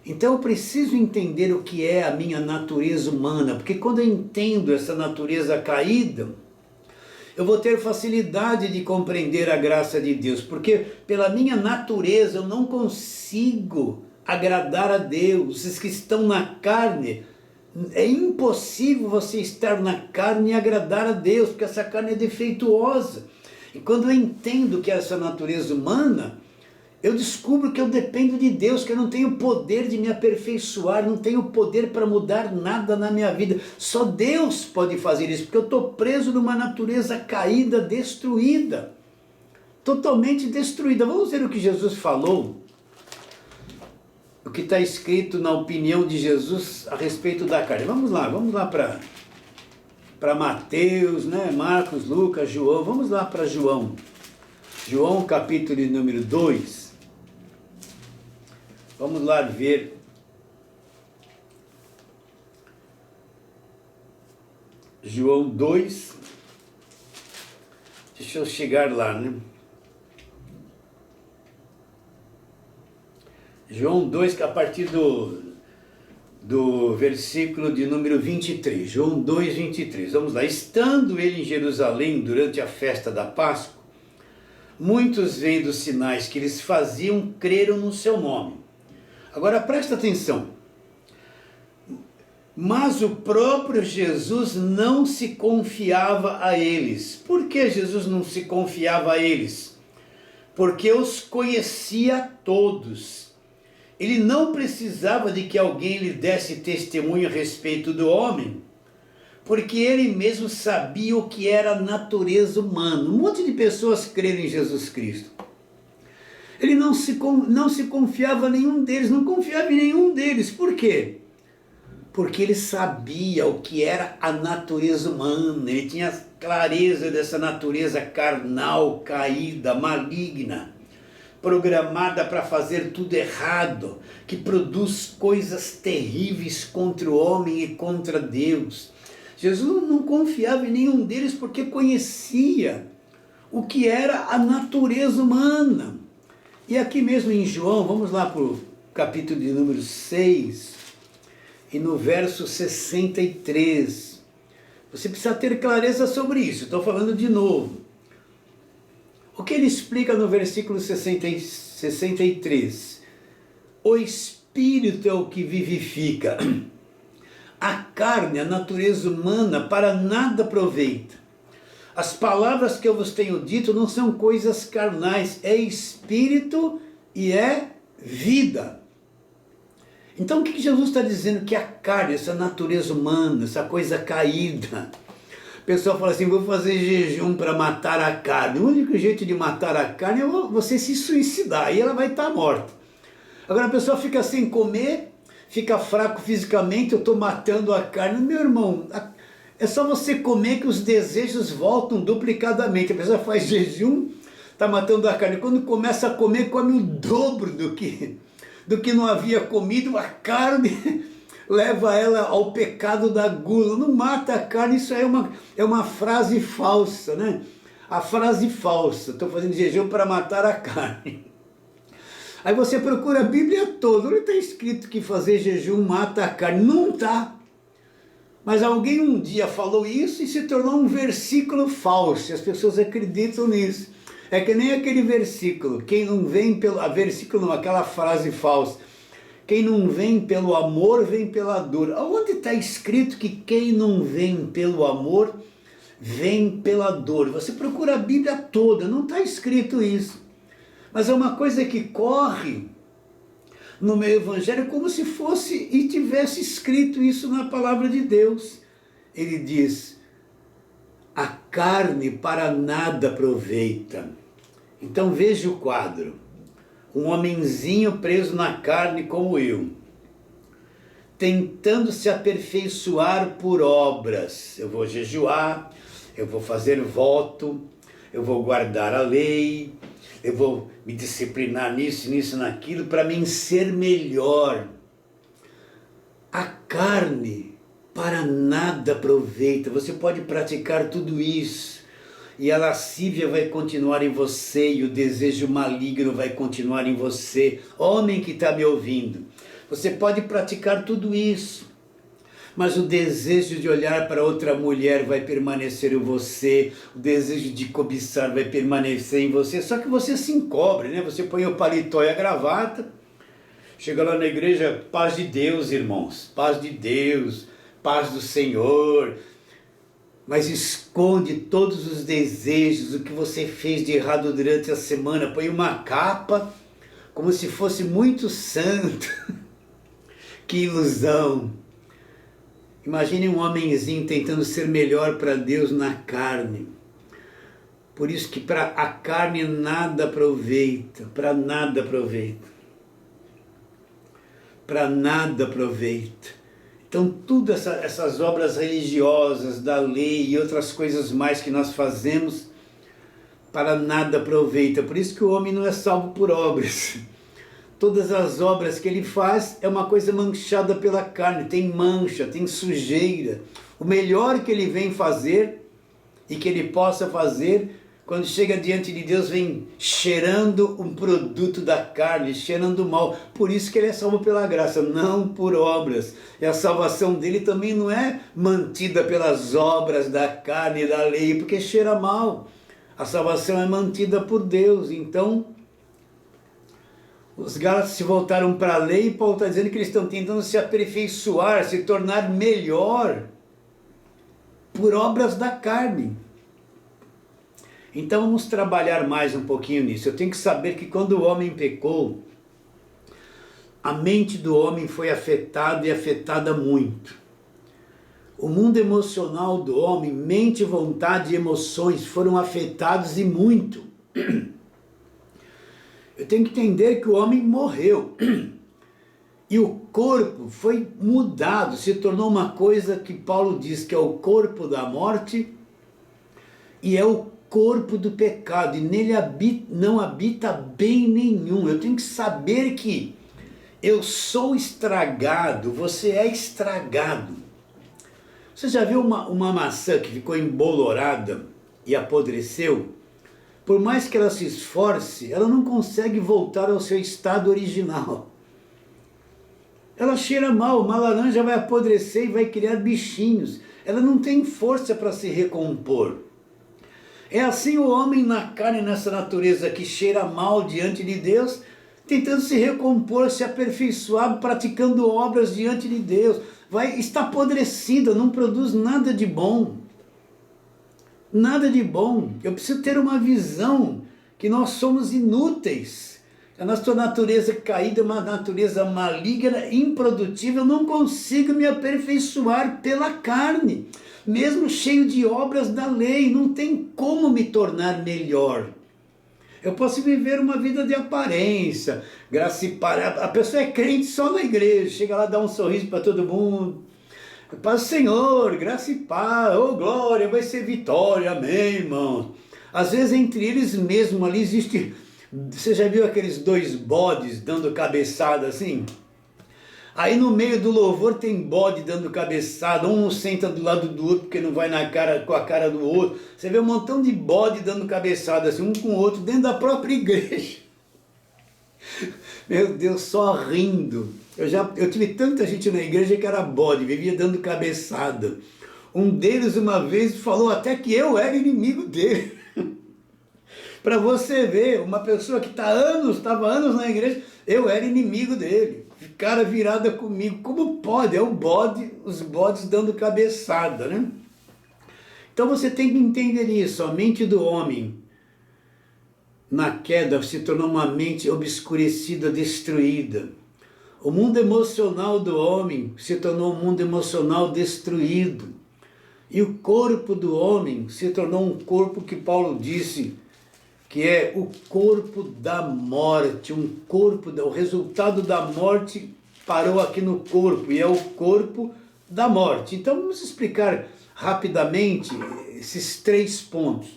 Então eu preciso entender o que é a minha natureza humana, porque quando eu entendo essa natureza caída, eu vou ter facilidade de compreender a graça de Deus, porque pela minha natureza eu não consigo agradar a Deus. Vocês que estão na carne, é impossível você estar na carne e agradar a Deus, porque essa carne é defeituosa. E quando eu entendo que é essa natureza humana, eu descubro que eu dependo de Deus, que eu não tenho poder de me aperfeiçoar, não tenho poder para mudar nada na minha vida. Só Deus pode fazer isso, porque eu estou preso numa natureza caída, destruída, totalmente destruída. Vamos ver o que Jesus falou, o que está escrito na opinião de Jesus a respeito da carne. Vamos lá para Mateus, né? Marcos, Lucas, João. Vamos lá para João. João capítulo número 2. Vamos lá ver João 2, Deixa eu chegar lá, né? João 2, a partir do versículo de número 23. João 2, 23. Vamos lá. Estando ele em Jerusalém durante a festa da Páscoa, muitos, vendo os sinais que eles faziam, creram no seu nome. Agora presta atenção. Mas o próprio Jesus não se confiava a eles. Por que Jesus não se confiava a eles? Porque os conhecia todos. Ele não precisava de que alguém lhe desse testemunho a respeito do homem, porque ele mesmo sabia o que era a natureza humana. Um monte de pessoas creram em Jesus Cristo. Ele não se confiava em nenhum deles, não confiava em nenhum deles. Por quê? Porque ele sabia o que era a natureza humana, ele tinha clareza dessa natureza carnal, caída, maligna, programada para fazer tudo errado, que produz coisas terríveis contra o homem e contra Deus. Jesus não confiava em nenhum deles porque conhecia o que era a natureza humana. E aqui mesmo em João, vamos lá para o capítulo de número 6, e no verso 63, você precisa ter clareza sobre isso, estou falando de novo. O que ele explica no versículo 63? O Espírito é o que vivifica. A carne, a natureza humana, para nada aproveita. As palavras que eu vos tenho dito não são coisas carnais, é Espírito e é vida. Então o que Jesus está dizendo? Que a carne, essa natureza humana, essa coisa caída. O pessoal fala assim, vou fazer jejum para matar a carne. O único jeito de matar a carne é você se suicidar, aí ela vai estar morta. Agora a pessoa fica sem comer, fica fraco fisicamente, eu estou matando a carne. Meu irmão, é só você comer que os desejos voltam duplicadamente. A pessoa faz jejum, está matando a carne. Quando começa a comer, come o dobro do que não havia comido. A carne leva ela ao pecado da gula. Não mata a carne, isso é uma frase falsa, né? A frase falsa, estou fazendo jejum para matar a carne. Aí você procura a Bíblia toda, onde está escrito que fazer jejum mata a carne? Não está. Mas alguém um dia falou isso e se tornou um versículo falso, as pessoas acreditam nisso. É que nem aquele versículo, quem não vem pelo... versículo não, aquela frase falsa. Quem não vem pelo amor, vem pela dor. Aonde está escrito que quem não vem pelo amor, vem pela dor? Você procura a Bíblia toda, não está escrito isso. Mas é uma coisa que corre no meu evangelho como se fosse e tivesse escrito isso na palavra de Deus. Ele diz, a carne para nada aproveita. Então veja o quadro. Um homenzinho preso na carne como eu, tentando se aperfeiçoar por obras. Eu vou jejuar, eu vou fazer voto, eu vou guardar a lei, eu vou me disciplinar nisso, nisso, naquilo, para mim ser melhor. A carne para nada aproveita. Você pode praticar tudo isso, e a lascívia vai continuar em você, e o desejo maligno vai continuar em você. Homem que está me ouvindo, você pode praticar tudo isso, mas o desejo de olhar para outra mulher vai permanecer em você, o desejo de cobiçar vai permanecer em você, só que você se encobre, né? Você põe o paletó e a gravata, chega lá na igreja, paz de Deus, irmãos, paz de Deus, paz do Senhor, mas esconde todos os desejos, o que você fez de errado durante a semana, põe uma capa, como se fosse muito santo. Que ilusão! Imagine um homenzinho tentando ser melhor para Deus na carne. Por isso que para a carne nada aproveita, para nada aproveita. Para nada aproveita. Então, todas essas obras religiosas, da lei e outras coisas mais que nós fazemos, para nada aproveita. Por isso que o homem não é salvo por obras. Todas as obras que ele faz é uma coisa manchada pela carne, tem mancha, tem sujeira. O melhor que ele vem fazer e que ele possa fazer, quando chega diante de Deus, vem cheirando um produto da carne, cheirando mal. Por isso que ele é salvo pela graça, não por obras. E a salvação dele também não é mantida pelas obras da carne e da lei, porque cheira mal. A salvação é mantida por Deus. Então, os Gálatas se voltaram para a lei, e Paulo está dizendo que eles estão tentando se aperfeiçoar, se tornar melhor por obras da carne. Então vamos trabalhar mais um pouquinho nisso. Eu tenho que saber que quando o homem pecou, a mente do homem foi afetada e afetada muito. O mundo emocional do homem, mente, vontade e emoções foram afetados e muito. Eu tenho que entender que o homem morreu. E o corpo foi mudado, se tornou uma coisa que Paulo diz que é o corpo da morte e é o corpo do pecado, e nele não habita bem nenhum. Eu tenho que saber que eu sou estragado, você é estragado. Você já viu uma maçã que ficou embolorada e apodreceu? Por mais que ela se esforce, ela não consegue voltar ao seu estado original. Ela cheira mal, uma laranja vai apodrecer e vai criar bichinhos. Ela não tem força para se recompor. É assim o homem na carne, nessa natureza que cheira mal diante de Deus, tentando se recompor, se aperfeiçoar, praticando obras diante de Deus. Está apodrecida, não produz nada de bom. Nada de bom. Eu preciso ter uma visão que nós somos inúteis. A nossa natureza caída é uma natureza maligna, improdutiva. Eu não consigo me aperfeiçoar pela carne, mesmo cheio de obras da lei. Não tem como me tornar melhor. Eu posso viver uma vida de aparência, graça e paz. A pessoa é crente só na igreja, chega lá, dá um sorriso para todo mundo. Paz do Senhor, graça e paz, oh glória, vai ser vitória, amém, irmão. Às vezes entre eles mesmo ali existe... Você já viu aqueles dois bodes dando cabeçada assim? Aí no meio do louvor tem bode dando cabeçada, um senta do lado do outro porque não vai com a cara do outro. Você vê um montão de bode dando cabeçada assim, um com o outro, dentro da própria igreja. Meu Deus, só rindo. Eu tive tanta gente na igreja que era bode, vivia dando cabeçada. Um deles uma vez falou até que eu era inimigo dele. Para você ver, uma pessoa que estava anos na igreja, eu era inimigo dele. Cara virada comigo. Como pode? É o bode, os bodes dando cabeçada, né? Então você tem que entender isso. A mente do homem, na queda, se tornou uma mente obscurecida, destruída. O mundo emocional do homem se tornou um mundo emocional destruído. E o corpo do homem se tornou um corpo que Paulo disse que é o corpo da morte, o resultado da morte parou aqui no corpo, e é o corpo da morte. Então vamos explicar rapidamente esses 3 pontos.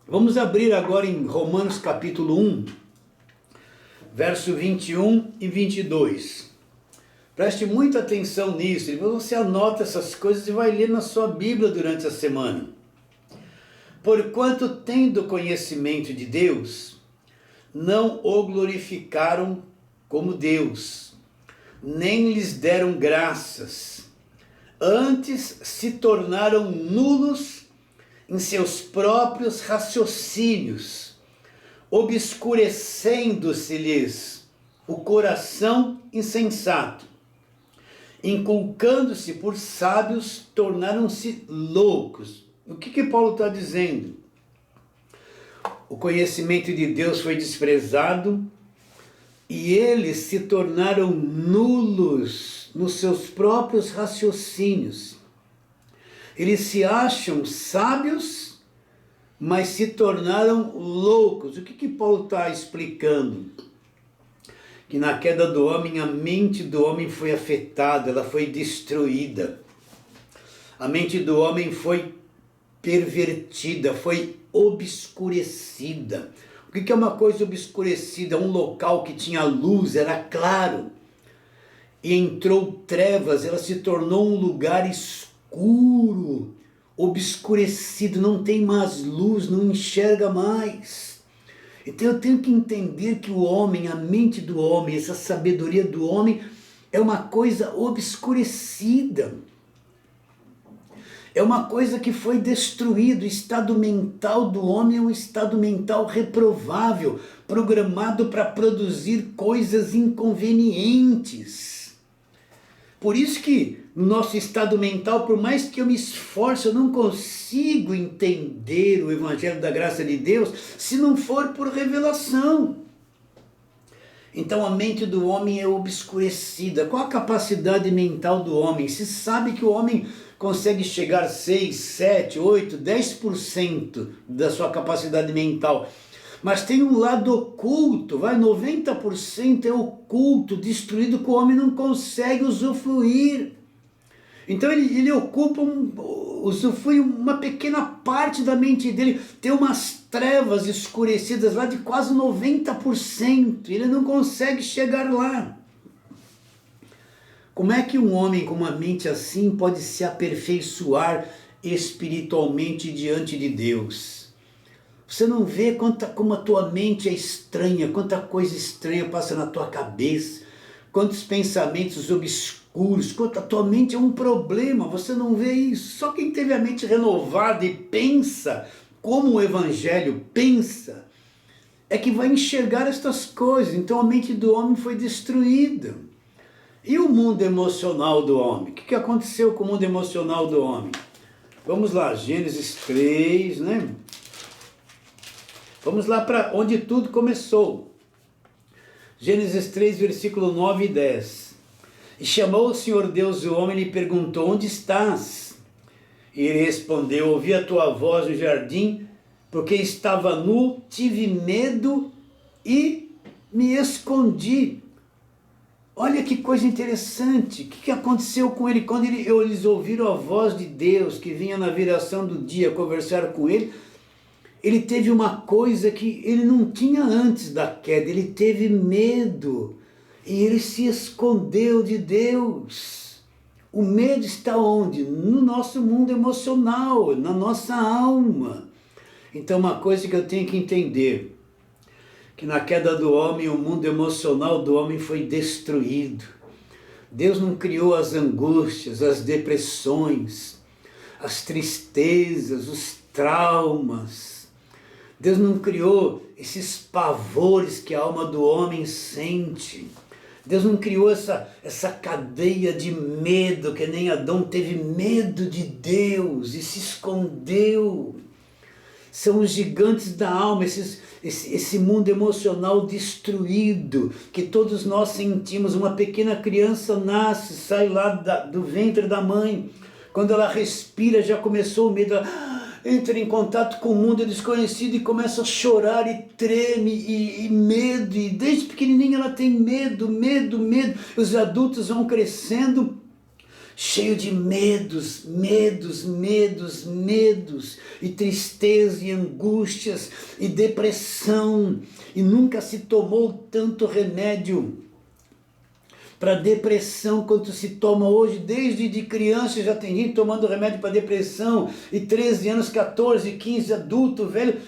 Vamos abrir agora em Romanos capítulo 1, verso 21 e 22. Preste muita atenção nisso, você anota essas coisas e vai ler na sua Bíblia durante a semana. Porquanto, tendo conhecimento de Deus, não o glorificaram como Deus, nem lhes deram graças. Antes se tornaram nulos em seus próprios raciocínios, obscurecendo-se-lhes o coração insensato. Inculcando-se por sábios, tornaram-se loucos. O que Paulo está dizendo? O conhecimento de Deus foi desprezado e eles se tornaram nulos nos seus próprios raciocínios. Eles se acham sábios, mas se tornaram loucos. O que Paulo está explicando? Que na queda do homem, a mente do homem foi afetada, ela foi destruída. A mente do homem foi pervertida, foi obscurecida. O que é uma coisa obscurecida? Um local que tinha luz, era claro, e entrou trevas, ela se tornou um lugar escuro, obscurecido, não tem mais luz, não enxerga mais. Então eu tenho que entender que o homem, a mente do homem, essa sabedoria do homem é uma coisa obscurecida. É uma coisa que foi destruída. O estado mental do homem é um estado mental reprovável, programado para produzir coisas inconvenientes. Por isso que no nosso estado mental, por mais que eu me esforce, eu não consigo entender o Evangelho da Graça de Deus se não for por revelação. Então a mente do homem é obscurecida. Qual a capacidade mental do homem? Se sabe que o homem consegue chegar a 6, 7, 8, 10% da sua capacidade mental. Mas tem um lado oculto, 90% é oculto, destruído, que o homem não consegue usufruir. Então ele ocupa, usufrui uma pequena parte da mente dele, tem umas trevas escurecidas lá de quase 90%, ele não consegue chegar lá. Como é que um homem com uma mente assim pode se aperfeiçoar espiritualmente diante de Deus? Você não vê como a tua mente é estranha, quanta coisa estranha passa na tua cabeça, quantos pensamentos obscuros, quanto a tua mente é um problema, você não vê isso. Só quem teve a mente renovada e pensa como o Evangelho pensa, é que vai enxergar estas coisas. Então a mente do homem foi destruída. E o mundo emocional do homem? O que aconteceu com o mundo emocional do homem? Vamos lá, Gênesis 3, né? Vamos lá para onde tudo começou. Gênesis 3, versículo 9 e 10. E chamou o Senhor Deus o homem e lhe perguntou: onde estás? E ele respondeu: ouvi a tua voz no jardim, porque estava nu, tive medo e me escondi. Olha que coisa interessante. O que aconteceu com ele? Quando eles ouviram a voz de Deus, que vinha na viração do dia conversar com ele, ele teve uma coisa que ele não tinha antes da queda. Ele teve medo e ele se escondeu de Deus. O medo está onde? No nosso mundo emocional, na nossa alma. Então uma coisa que eu tenho que entender, que na queda do homem, o mundo emocional do homem foi destruído. Deus não criou as angústias, as depressões, as tristezas, os traumas. Deus não criou esses pavores que a alma do homem sente. Deus não criou essa cadeia de medo, que nem Adão teve medo de Deus e se escondeu. São os gigantes da alma, esse mundo emocional destruído, que todos nós sentimos. Uma pequena criança nasce, sai lá do ventre da mãe. Quando ela respira, já começou o medo. Ela entra em contato com o mundo desconhecido e começa a chorar e treme e medo. E desde pequenininha ela tem medo. Os adultos vão crescendo cheio de medos, e tristeza, e angústias, e depressão, e nunca se tomou tanto remédio para depressão quanto se toma hoje. Desde de criança já tem gente tomando remédio para depressão, e 13 anos, 14, 15, adulto, velho,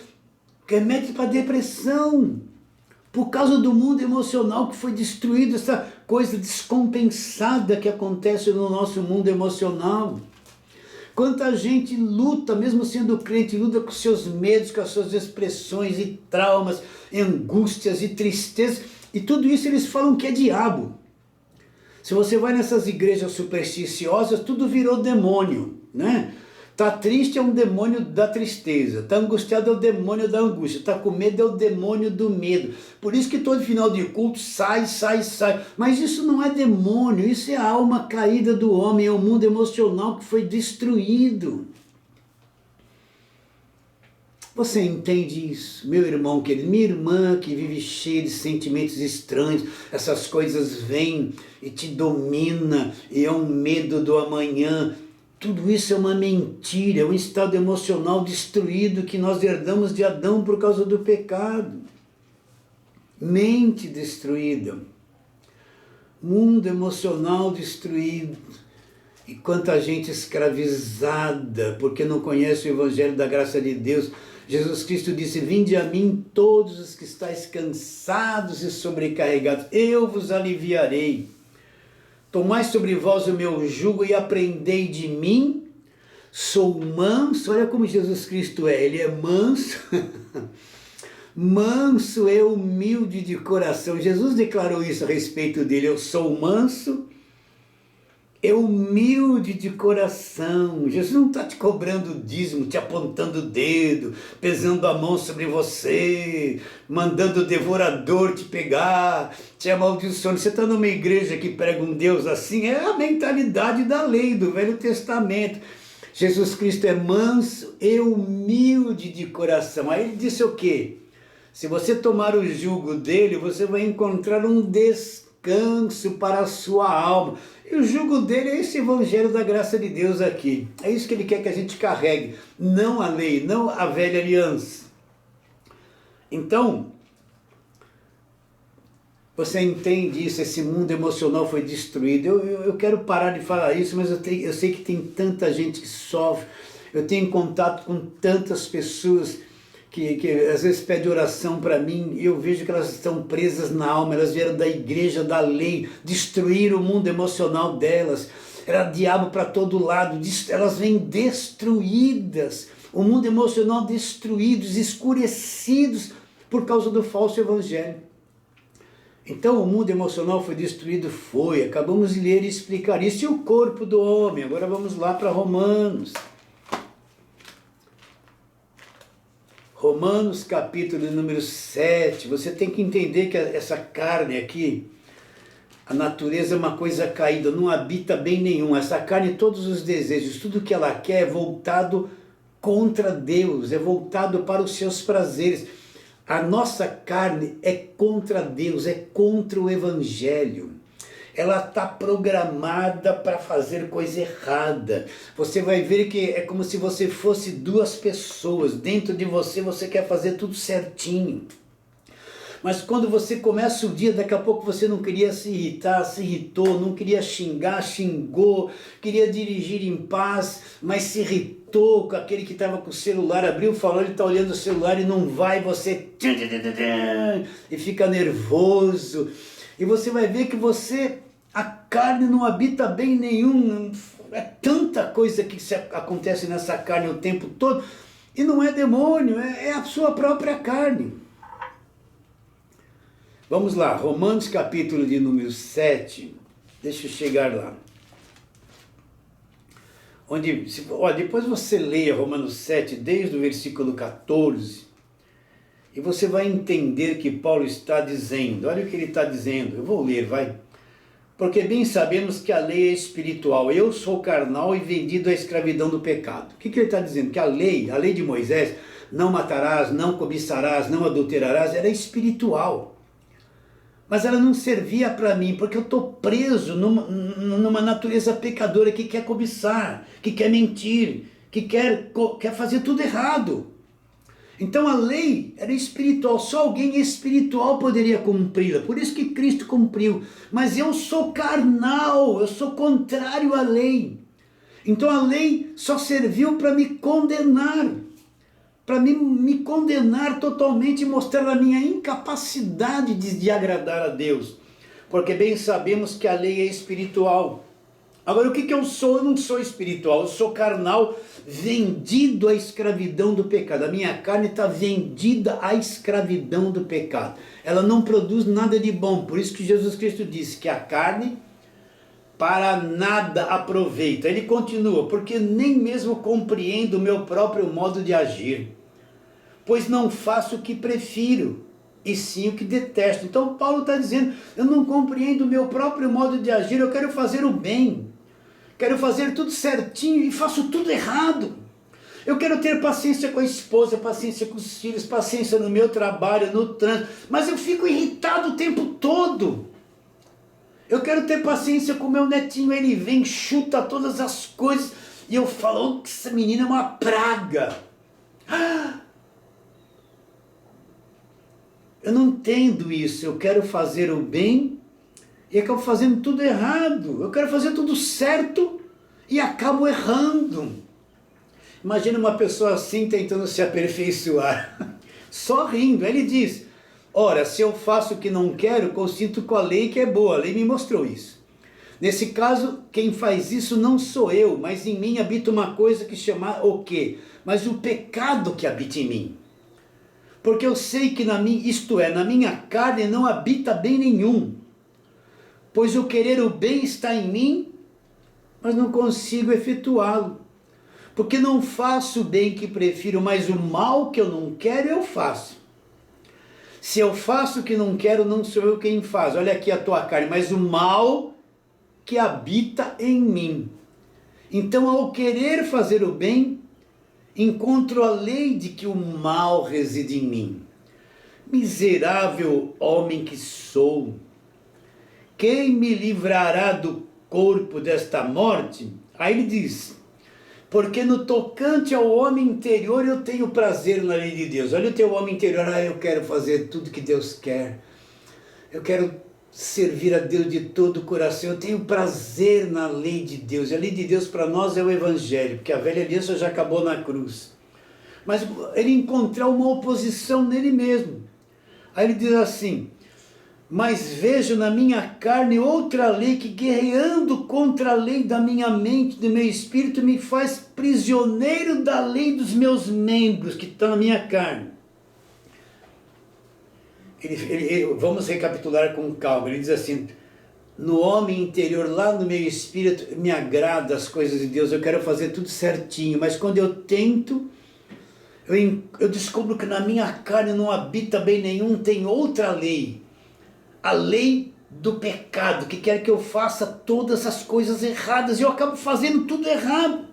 remédio para depressão. Por causa do mundo emocional que foi destruído, essa coisa descompensada que acontece no nosso mundo emocional. Quanta gente luta, mesmo sendo crente, luta com seus medos, com as suas expressões e traumas, e angústias e tristezas, e tudo isso eles falam que é diabo. Se você vai nessas igrejas supersticiosas, tudo virou demônio, né? Tá triste é um demônio da tristeza, tá angustiado é o demônio da angústia, tá com medo é o demônio do medo. Por isso que todo final de culto sai. Mas isso não é demônio, isso é a alma caída do homem, é o mundo emocional que foi destruído. Você entende isso? Meu irmão querido, minha irmã que vive cheia de sentimentos estranhos, essas coisas vêm e te domina, e é um medo do amanhã. Tudo isso é uma mentira, é um estado emocional destruído que nós herdamos de Adão por causa do pecado. Mente destruída, mundo emocional destruído. E quanta gente escravizada, porque não conhece o Evangelho da graça de Deus. Jesus Cristo disse: vinde a mim todos os que estáis cansados e sobrecarregados, eu vos aliviarei. Tomai sobre vós o meu jugo e aprendei de mim, sou manso. Olha como Jesus Cristo é, ele é manso, manso e humilde de coração. Jesus declarou isso a respeito dele: eu sou manso, é humilde de coração. Jesus não está te cobrando dízimo, te apontando o dedo, pesando a mão sobre você, mandando o devorador te pegar, te amaldiçoando. Você está numa igreja que prega um Deus assim, é a mentalidade da lei, do Velho Testamento. Jesus Cristo é manso e humilde de coração. Aí ele disse o quê? Se você tomar o jugo dele, você vai encontrar um descanso para a sua alma. E o jugo dele é esse Evangelho da graça de Deus aqui. É isso que ele quer que a gente carregue. Não a lei, não a velha aliança. Então, você entende isso? Esse mundo emocional foi destruído. Eu quero parar de falar isso, mas eu sei que tem tanta gente que sofre. Eu tenho contato com tantas pessoas que às vezes pedem oração para mim, e eu vejo que elas estão presas na alma, elas vieram da igreja, da lei, destruíram o mundo emocional delas, era diabo para todo lado, elas vêm destruídas, o mundo emocional destruídos, escurecidos por causa do falso evangelho. Então o mundo emocional foi destruído, acabamos de ler e explicar isso, e o corpo do homem. Agora vamos lá para Romanos. Romanos capítulo número 7, você tem que entender que essa carne aqui, a natureza é uma coisa caída, não habita bem nenhum. Essa carne, todos os desejos, tudo que ela quer é voltado contra Deus, é voltado para os seus prazeres. A nossa carne é contra Deus, é contra o Evangelho. Ela está programada para fazer coisa errada. Você vai ver que é como se você fosse duas pessoas. Dentro de você, você quer fazer tudo certinho. Mas quando você começa o dia, daqui a pouco você não queria se irritar, se irritou, não queria xingar, xingou, queria dirigir em paz, mas se irritou com aquele que estava com o celular, abriu o farol, ele está olhando o celular e não vai, você e fica nervoso. E você vai ver que a carne não habita bem nenhum, é tanta coisa que acontece nessa carne o tempo todo, e não é demônio, é a sua própria carne. Vamos lá, Romanos capítulo de número 7, deixa eu chegar lá. Depois você leia Romanos 7, desde o versículo 14, e você vai entender que Paulo está dizendo. Olha o que ele está dizendo, eu vou ler, vai. Porque bem sabemos que a lei é espiritual, eu sou carnal e vendido à escravidão do pecado. O que ele está dizendo? Que a lei de Moisés, não matarás, não cobiçarás, não adulterarás, era espiritual. Mas ela não servia para mim, porque eu estou preso numa natureza pecadora que quer cobiçar, que quer mentir, que quer fazer tudo errado. Então a lei era espiritual, só alguém espiritual poderia cumpri-la, por isso que Cristo cumpriu. Mas eu sou carnal, eu sou contrário à lei. Então a lei só serviu para me condenar, para me condenar totalmente e mostrar a minha incapacidade de agradar a Deus. Porque bem sabemos que a lei é espiritual. Agora, o que eu sou? Eu não sou espiritual, eu sou carnal, vendido à escravidão do pecado. A minha carne está vendida à escravidão do pecado. Ela não produz nada de bom. Por isso que Jesus Cristo disse que a carne para nada aproveita. Ele continua, porque nem mesmo compreendo o meu próprio modo de agir, pois não faço o que prefiro, e sim o que detesto. Então Paulo está dizendo, eu não compreendo o meu próprio modo de agir, eu quero fazer o bem, quero fazer tudo certinho e faço tudo errado. Eu quero ter paciência com a esposa, paciência com os filhos, paciência no meu trabalho, no trânsito, mas eu fico irritado o tempo todo. Eu quero ter paciência com o meu netinho, ele vem, chuta todas as coisas, e eu falo, que essa menina é uma praga. Eu não entendo isso, eu quero fazer o bem e acabo fazendo tudo errado. Eu quero fazer tudo certo e acabo errando. Imagina uma pessoa assim tentando se aperfeiçoar, só rindo. Aí ele diz: ora, se eu faço o que não quero, consinto com a lei que é boa. A lei me mostrou isso. Nesse caso, quem faz isso não sou eu, mas em mim habita uma coisa que chama o quê? Mas o pecado que habita em mim. Porque eu sei que na minha carne não habita bem nenhum. Pois o querer o bem está em mim, mas não consigo efetuá-lo. Porque não faço o bem que prefiro, mas o mal que eu não quero eu faço. Se eu faço o que não quero, não sou eu quem faz. Olha aqui a tua carne, mas o mal que habita em mim. Então, ao querer fazer o bem, encontro a lei de que o mal reside em mim. Miserável homem que sou, quem me livrará do corpo desta morte? Aí ele diz: porque no tocante ao homem interior eu tenho prazer na lei de Deus. Olha o teu homem interior: eu quero fazer tudo que Deus quer, eu quero servir a Deus de todo o coração, eu tenho prazer na lei de Deus. A lei de Deus para nós é o Evangelho, porque a velha aliança já acabou na cruz. Mas ele encontrou uma oposição nele mesmo. Aí ele diz assim: mas vejo na minha carne outra lei que, guerreando contra a lei da minha mente, do meu espírito, me faz prisioneiro da lei dos meus membros, que estão na minha carne. Vamos recapitular com calma. Ele diz assim: no homem interior, lá no meu espírito, me agrada as coisas de Deus, eu quero fazer tudo certinho, mas quando eu tento, eu descubro que na minha carne não habita bem nenhum, tem outra lei, a lei do pecado, que quer que eu faça todas as coisas erradas, e eu acabo fazendo tudo errado.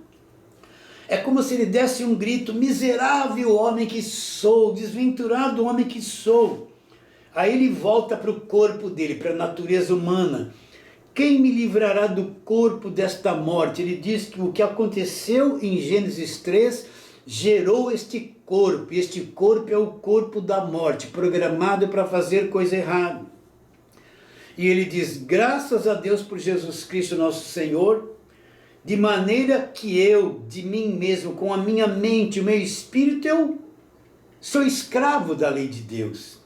É como se ele desse um grito: miserável homem que sou, desventurado homem que sou. Aí ele volta para o corpo dele, para a natureza humana. Quem me livrará do corpo desta morte? Ele diz que o que aconteceu em Gênesis 3 gerou este corpo. E este corpo é o corpo da morte, programado para fazer coisa errada. E ele diz: graças a Deus por Jesus Cristo nosso Senhor, de maneira que eu, de mim mesmo, com a minha mente, o meu espírito, eu sou escravo da lei de Deus.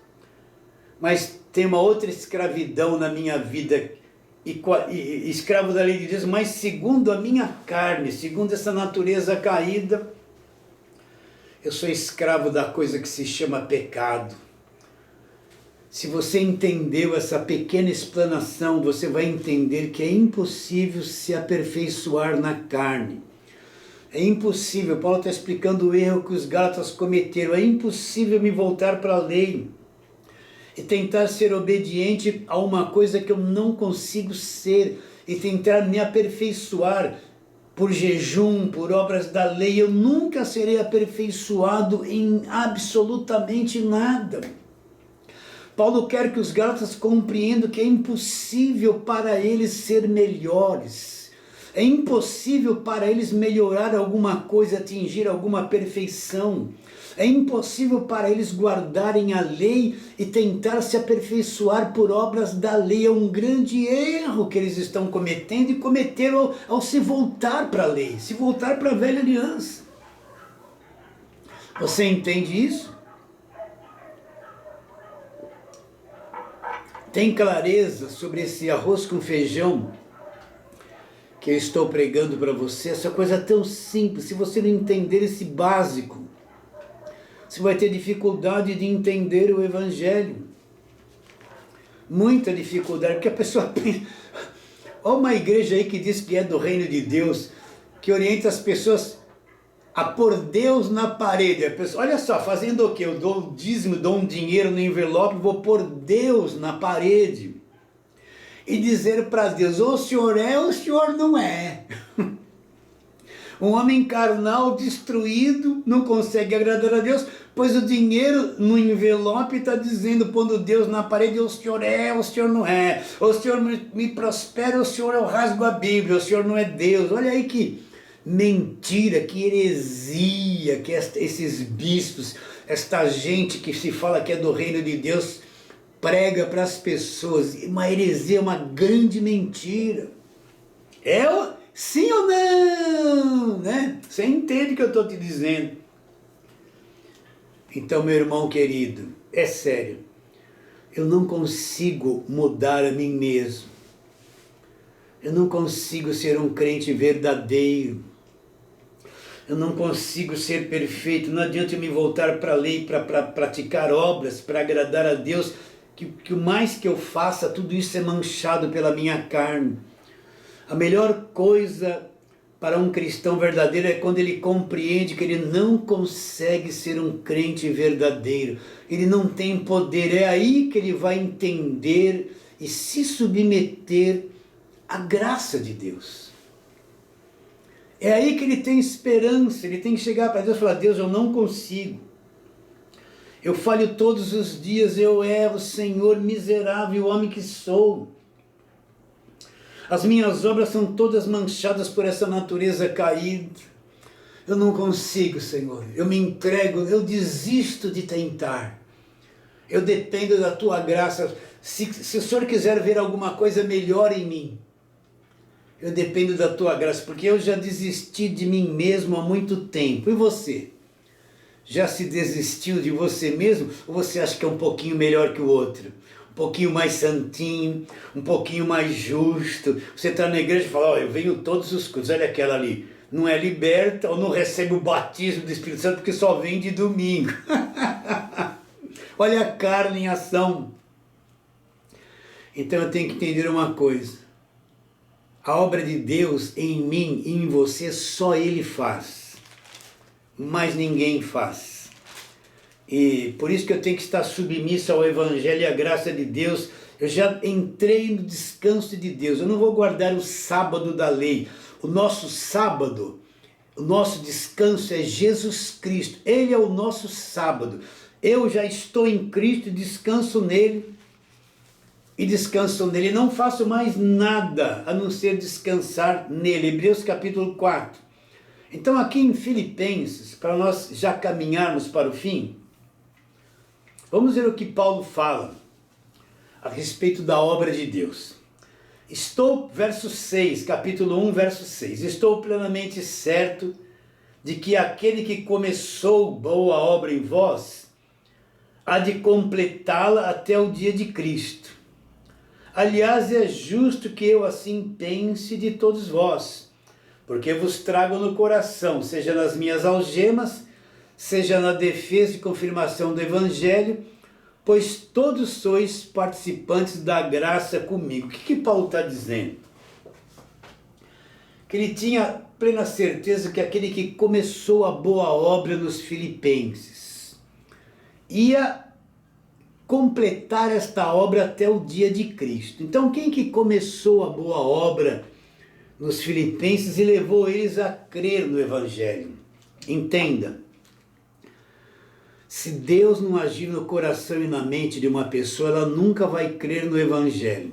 Mas tem uma outra escravidão na minha vida, escravo da lei de Deus, mas segundo a minha carne, segundo essa natureza caída, eu sou escravo da coisa que se chama pecado. Se você entendeu essa pequena explanação, você vai entender que é impossível se aperfeiçoar na carne. É impossível. Paulo está explicando o erro que os Gálatas cometeram. É impossível me voltar para a lei e tentar ser obediente a uma coisa que eu não consigo ser, e tentar me aperfeiçoar por jejum, por obras da lei. Eu nunca serei aperfeiçoado em absolutamente nada. Paulo quer que os Gálatas compreendam que é impossível para eles ser melhores. É impossível para eles melhorar alguma coisa, atingir alguma perfeição. É impossível para eles guardarem a lei e tentar se aperfeiçoar por obras da lei. É um grande erro que eles estão cometendo, e cometeram ao se voltar para a lei, se voltar para a velha aliança. Você entende isso? Tem clareza sobre esse arroz com feijão que eu estou pregando para você? Essa coisa tão simples. Se você não entender esse básico, você vai ter dificuldade de entender o Evangelho. Muita dificuldade, porque a pessoa pensa... Olha uma igreja aí que diz que é do reino de Deus, que orienta as pessoas a pôr Deus na parede. A pessoa, olha só, fazendo o quê? Eu dou o dízimo, dou um dinheiro no envelope, vou pôr Deus na parede. E dizer para Deus: ou o Senhor é ou o Senhor não é. Um homem carnal destruído não consegue agradar a Deus, pois o dinheiro no envelope está dizendo, pondo Deus na parede: o Senhor é, o Senhor não é. O Senhor me prospera, o Senhor eu rasgo a Bíblia, o Senhor não é Deus. Olha aí que mentira, que heresia que esses bispos, esta gente que se fala que é do reino de Deus, prega para as pessoas. Uma heresia, uma grande mentira. Sim ou não? Né? Você entende o que eu estou te dizendo. Então, meu irmão querido, é sério. Eu não consigo mudar a mim mesmo. Eu não consigo ser um crente verdadeiro. Eu não consigo ser perfeito. Não adianta eu me voltar para a lei, para praticar obras, para agradar a Deus, que o mais que eu faça, tudo isso é manchado pela minha carne. A melhor coisa para um cristão verdadeiro é quando ele compreende que ele não consegue ser um crente verdadeiro. Ele não tem poder. É aí que ele vai entender e se submeter à graça de Deus. É aí que ele tem esperança. Ele tem que chegar para Deus e falar: Deus, eu não consigo. Eu falho todos os dias, eu erro, Senhor, miserável homem que sou. As minhas obras são todas manchadas por essa natureza caída. Eu não consigo, Senhor. Eu me entrego, eu desisto de tentar. Eu dependo da Tua graça. Se o Senhor quiser ver alguma coisa melhor em mim, eu dependo da Tua graça, porque eu já desisti de mim mesmo há muito tempo. E você? Já se desistiu de você mesmo? Ou você acha que é um pouquinho melhor que o outro? Um pouquinho mais santinho, um pouquinho mais justo. Você está na igreja e fala: ó, eu venho todos os cultos. Olha aquela ali, não é liberta ou não recebe o batismo do Espírito Santo porque só vem de domingo. Olha a carne em ação. Então eu tenho que entender uma coisa: a obra de Deus em mim e em você só Ele faz, mas ninguém faz. E por isso que eu tenho que estar submisso ao Evangelho e à graça de Deus. Eu já entrei no descanso de Deus. Eu não vou guardar o sábado da lei. O nosso sábado, o nosso descanso é Jesus Cristo. Ele é o nosso sábado. Eu já estou em Cristo, descanso nele. E descanso nele. Não faço mais nada a não ser descansar nele. Hebreus capítulo 4. Então aqui em Filipenses, para nós já caminharmos para o fim, vamos ver o que Paulo fala a respeito da obra de Deus. Verso 6, capítulo 1, verso 6. Estou plenamente certo de que aquele que começou boa obra em vós, há de completá-la até o dia de Cristo. Aliás, é justo que eu assim pense de todos vós, porque vos trago no coração, seja nas minhas algemas, seja na defesa e confirmação do Evangelho, pois todos sois participantes da graça comigo. O que Paulo está dizendo? Que ele tinha plena certeza que aquele que começou a boa obra nos Filipenses ia completar esta obra até o dia de Cristo. Então quem que começou a boa obra nos Filipenses e levou eles a crer no Evangelho? Entenda. Se Deus não agir no coração e na mente de uma pessoa, ela nunca vai crer no Evangelho.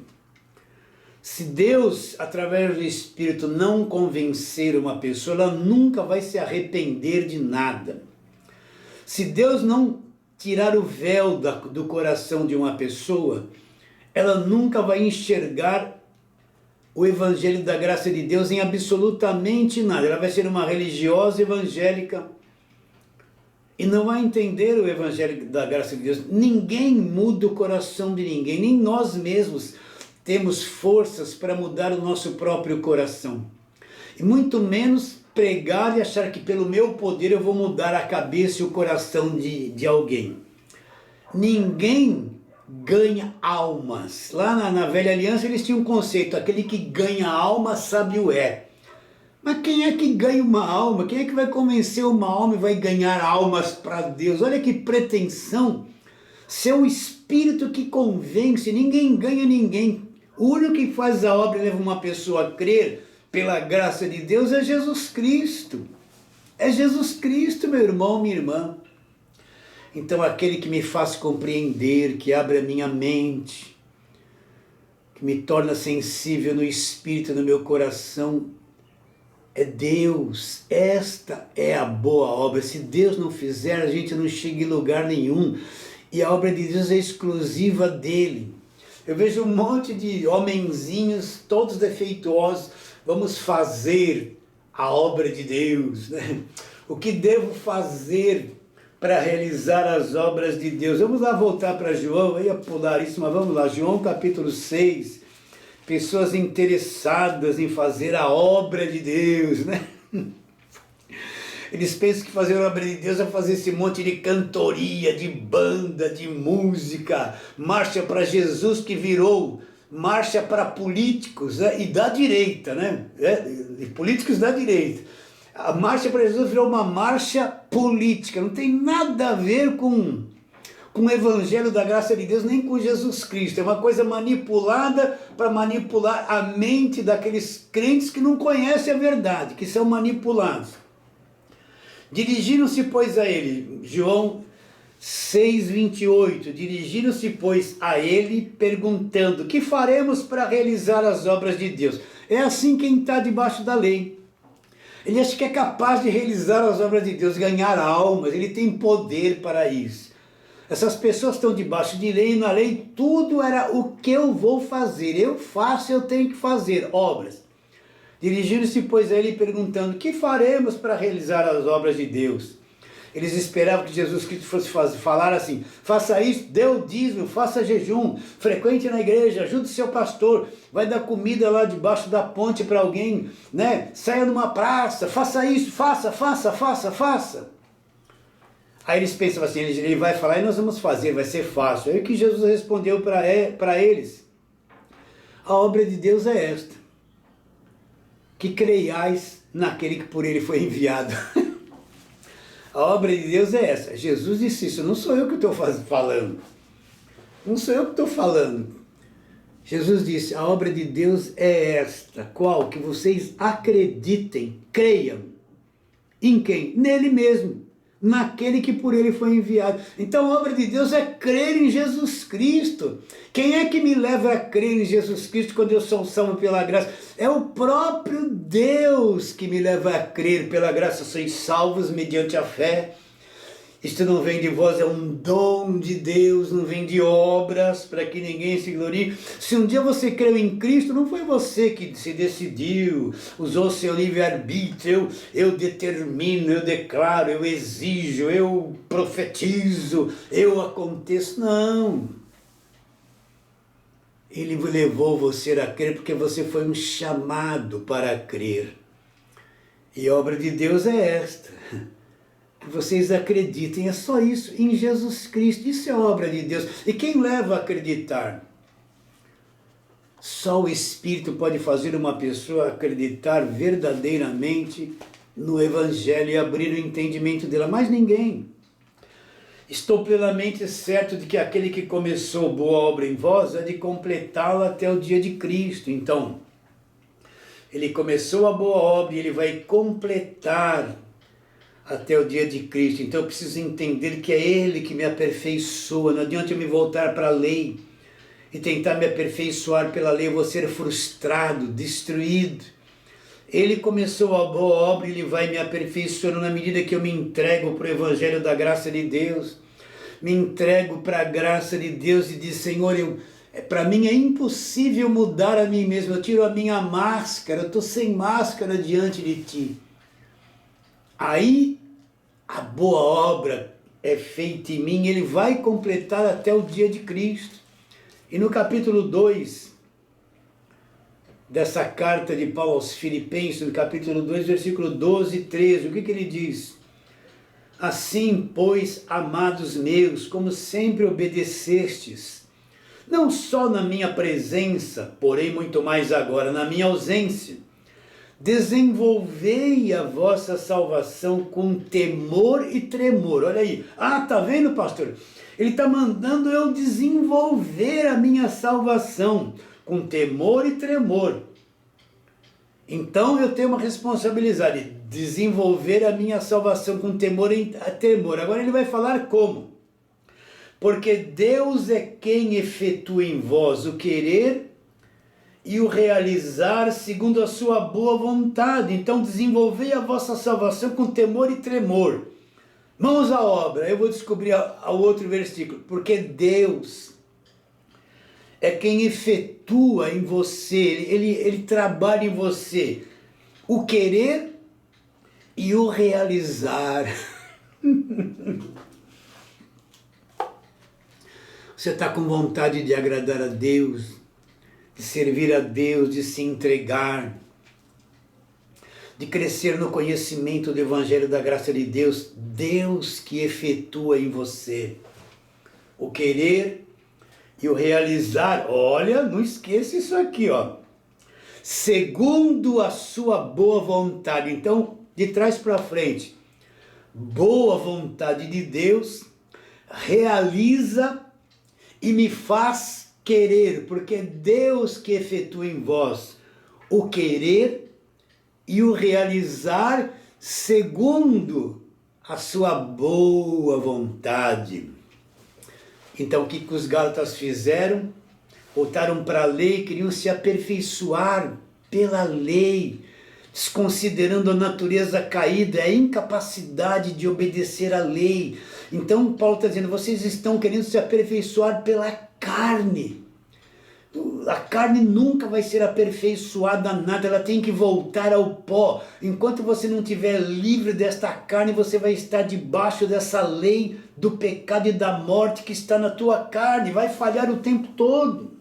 Se Deus, através do Espírito, não convencer uma pessoa, ela nunca vai se arrepender de nada. Se Deus não tirar o véu do coração de uma pessoa, ela nunca vai enxergar o Evangelho da graça de Deus em absolutamente nada. Ela vai ser uma religiosa evangélica e não vai entender o Evangelho da graça de Deus. Ninguém muda o coração de ninguém, nem nós mesmos temos forças para mudar o nosso próprio coração. E muito menos pregar e achar que pelo meu poder eu vou mudar a cabeça e o coração de alguém. Ninguém ganha almas. Lá na velha aliança eles tinham um conceito: aquele que ganha alma sábio é. Mas quem é que ganha uma alma? Quem é que vai convencer uma alma e vai ganhar almas para Deus? Olha que pretensão! Ser o Espírito que convence, ninguém ganha ninguém. O único que faz a obra e leva uma pessoa a crer pela graça de Deus é Jesus Cristo. É Jesus Cristo, meu irmão, minha irmã. Então aquele que me faz compreender, que abre a minha mente, que me torna sensível no Espírito, no meu coração, é Deus. Esta é a boa obra. Se Deus não fizer, a gente não chega em lugar nenhum. E a obra de Deus é exclusiva dele. Eu vejo um monte de homenzinhos, todos defeituosos, vamos fazer a obra de Deus, né? O que devo fazer para realizar as obras de Deus? Vamos lá voltar para João, eu ia pular isso, mas vamos lá, João capítulo 6, pessoas interessadas em fazer a obra de Deus, né? Eles pensam que fazer a obra de Deus é fazer esse monte de cantoria, de banda, de música, marcha para Jesus que virou marcha para políticos, né? E da direita, né? Políticos da direita. A marcha para Jesus virou uma marcha política, não tem nada a ver com o evangelho da graça de Deus, nem com Jesus Cristo. É uma coisa manipulada para manipular a mente daqueles crentes que não conhecem a verdade, que são manipulados. Dirigiram-se, pois, a ele, João 6,28, dirigiram-se, pois, a ele, perguntando, que faremos para realizar as obras de Deus? É assim quem está debaixo da lei. Ele acha que é capaz de realizar as obras de Deus, ganhar almas, ele tem poder para isso. Essas pessoas estão debaixo de lei, e na lei tudo era o que eu vou fazer, eu faço, eu tenho que fazer obras. Dirigiram-se, pois, a ele perguntando, que faremos para realizar as obras de Deus? Eles esperavam que Jesus Cristo fosse falar assim, faça isso, dê o dízimo, faça jejum, frequente na igreja, ajude seu pastor, vai dar comida lá debaixo da ponte para alguém, né? Saia numa praça, faça isso, faça. Aí eles pensam assim, ele vai falar e nós vamos fazer, vai ser fácil. Aí o que Jesus respondeu para eles, a obra de Deus é esta, que creiais naquele que por ele foi enviado. A obra de Deus é essa. Jesus disse isso, não sou eu que estou falando. Não sou eu que estou falando. Jesus disse, a obra de Deus é esta. Qual? Que vocês acreditem, creiam. Em quem? Nele mesmo. Naquele que por ele foi enviado. Então a obra de Deus é crer em Jesus Cristo. Quem é que me leva a crer em Jesus Cristo quando eu sou salvo pela graça? É o próprio Deus que me leva a crer pela graça. Sois salvos mediante a fé. Isto não vem de vós, é um dom de Deus, não vem de obras, para que ninguém se glorie. Se um dia você creu em Cristo, não foi você que se decidiu, usou seu livre-arbítrio, eu determino, eu declaro, eu exijo, eu profetizo, eu aconteço. Não. Ele levou você a crer porque você foi um chamado para crer. E a obra de Deus é esta. Que vocês acreditem, é só isso, em Jesus Cristo, isso é obra de Deus. E quem leva a acreditar? Só o Espírito pode fazer uma pessoa acreditar verdadeiramente no Evangelho e abrir o entendimento dela, mais ninguém. Estou plenamente certo de que aquele que começou boa obra em vós é de completá-la até o dia de Cristo. Então, ele começou a boa obra e ele vai completar até o dia de Cristo. Então eu preciso entender que é Ele que me aperfeiçoa. Não adianta eu me voltar para a lei e tentar me aperfeiçoar pela lei. Eu vou ser frustrado, destruído. Ele começou a boa obra e Ele vai me aperfeiçoando na medida que eu me entrego para o Evangelho da graça de Deus. Me entrego para a graça de Deus e diz, Senhor, para mim é impossível mudar a mim mesmo. Eu tiro a minha máscara, eu estou sem máscara diante de Ti. Aí a boa obra é feita em mim, ele vai completar até o dia de Cristo. E no capítulo 2 dessa carta de Paulo aos Filipenses, no capítulo 2, versículo 12 e 13, o que ele diz? Assim, pois, amados meus, como sempre obedecestes, não só na minha presença, porém muito mais agora na minha ausência, desenvolvei a vossa salvação com temor e tremor. Olha aí. Ah, tá vendo, pastor? Ele está mandando eu desenvolver a minha salvação com temor e tremor. Então eu tenho uma responsabilidade, desenvolver a minha salvação com temor e tremor. Agora ele vai falar como? Porque Deus é quem efetua em vós o querer e o realizar segundo a sua boa vontade. Então desenvolvei a vossa salvação com temor e tremor. Mãos à obra. Eu vou descobrir o outro versículo. Porque Deus é quem efetua em você, ele trabalha em você o querer e o realizar. Você está com vontade de agradar a Deus, de servir a Deus, de se entregar, de crescer no conhecimento do Evangelho da graça de Deus, Deus que efetua em você o querer e o realizar. Olha, não esqueça isso aqui, ó. Segundo a sua boa vontade. Então, de trás para frente, boa vontade de Deus realiza e me faz querer, porque é Deus que efetua em vós o querer e o realizar segundo a sua boa vontade. Então o que os Gálatas fizeram? Voltaram para a lei, queriam se aperfeiçoar pela lei, desconsiderando a natureza caída, a incapacidade de obedecer à lei. Então Paulo está dizendo, vocês estão querendo se aperfeiçoar pela carne. A carne nunca vai ser aperfeiçoada a nada, ela tem que voltar ao pó. Enquanto você não estiver livre desta carne, você vai estar debaixo dessa lei do pecado e da morte que está na tua carne, vai falhar o tempo todo.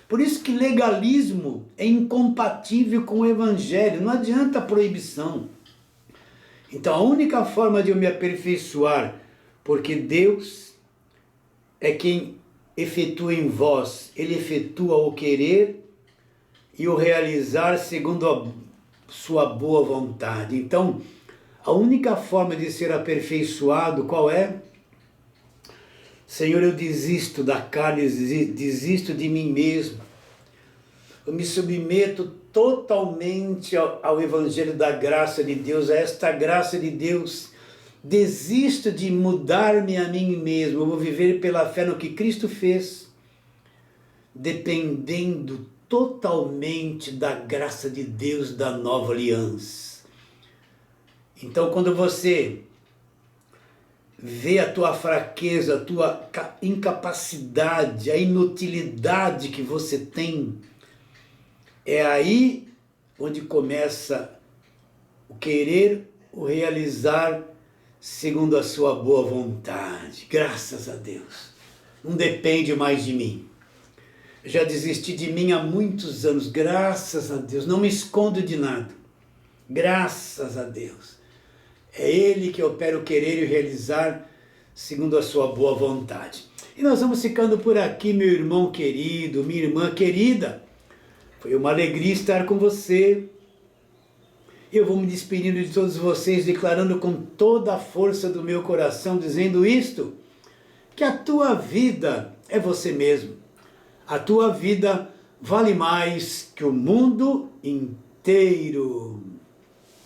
Por isso que legalismo é incompatível com o evangelho, não adianta proibição. Então a única forma de eu me aperfeiçoar, porque Deus é quem efetua em vós, ele efetua o querer e o realizar segundo a sua boa vontade. Então, a única forma de ser aperfeiçoado, qual é? Senhor, eu desisto da carne, desisto de mim mesmo. Eu me submeto totalmente ao Evangelho da graça de Deus, a esta graça de Deus. Desisto de mudar-me a mim mesmo, eu vou viver pela fé no que Cristo fez, dependendo totalmente da graça de Deus da nova aliança. Então, quando você vê a tua fraqueza, a tua incapacidade, a inutilidade que você tem, é aí onde começa o querer, o realizar segundo a sua boa vontade. Graças a Deus. Não depende mais de mim. Eu já desisti de mim há muitos anos. Graças a Deus. Não me escondo de nada. Graças a Deus. É Ele que opera o querer e o realizar segundo a sua boa vontade. E nós vamos ficando por aqui, meu irmão querido, minha irmã querida. Foi uma alegria estar com você. Eu vou me despedindo de todos vocês, declarando com toda a força do meu coração, dizendo isto, que a tua vida é você mesmo. A tua vida vale mais que o mundo inteiro.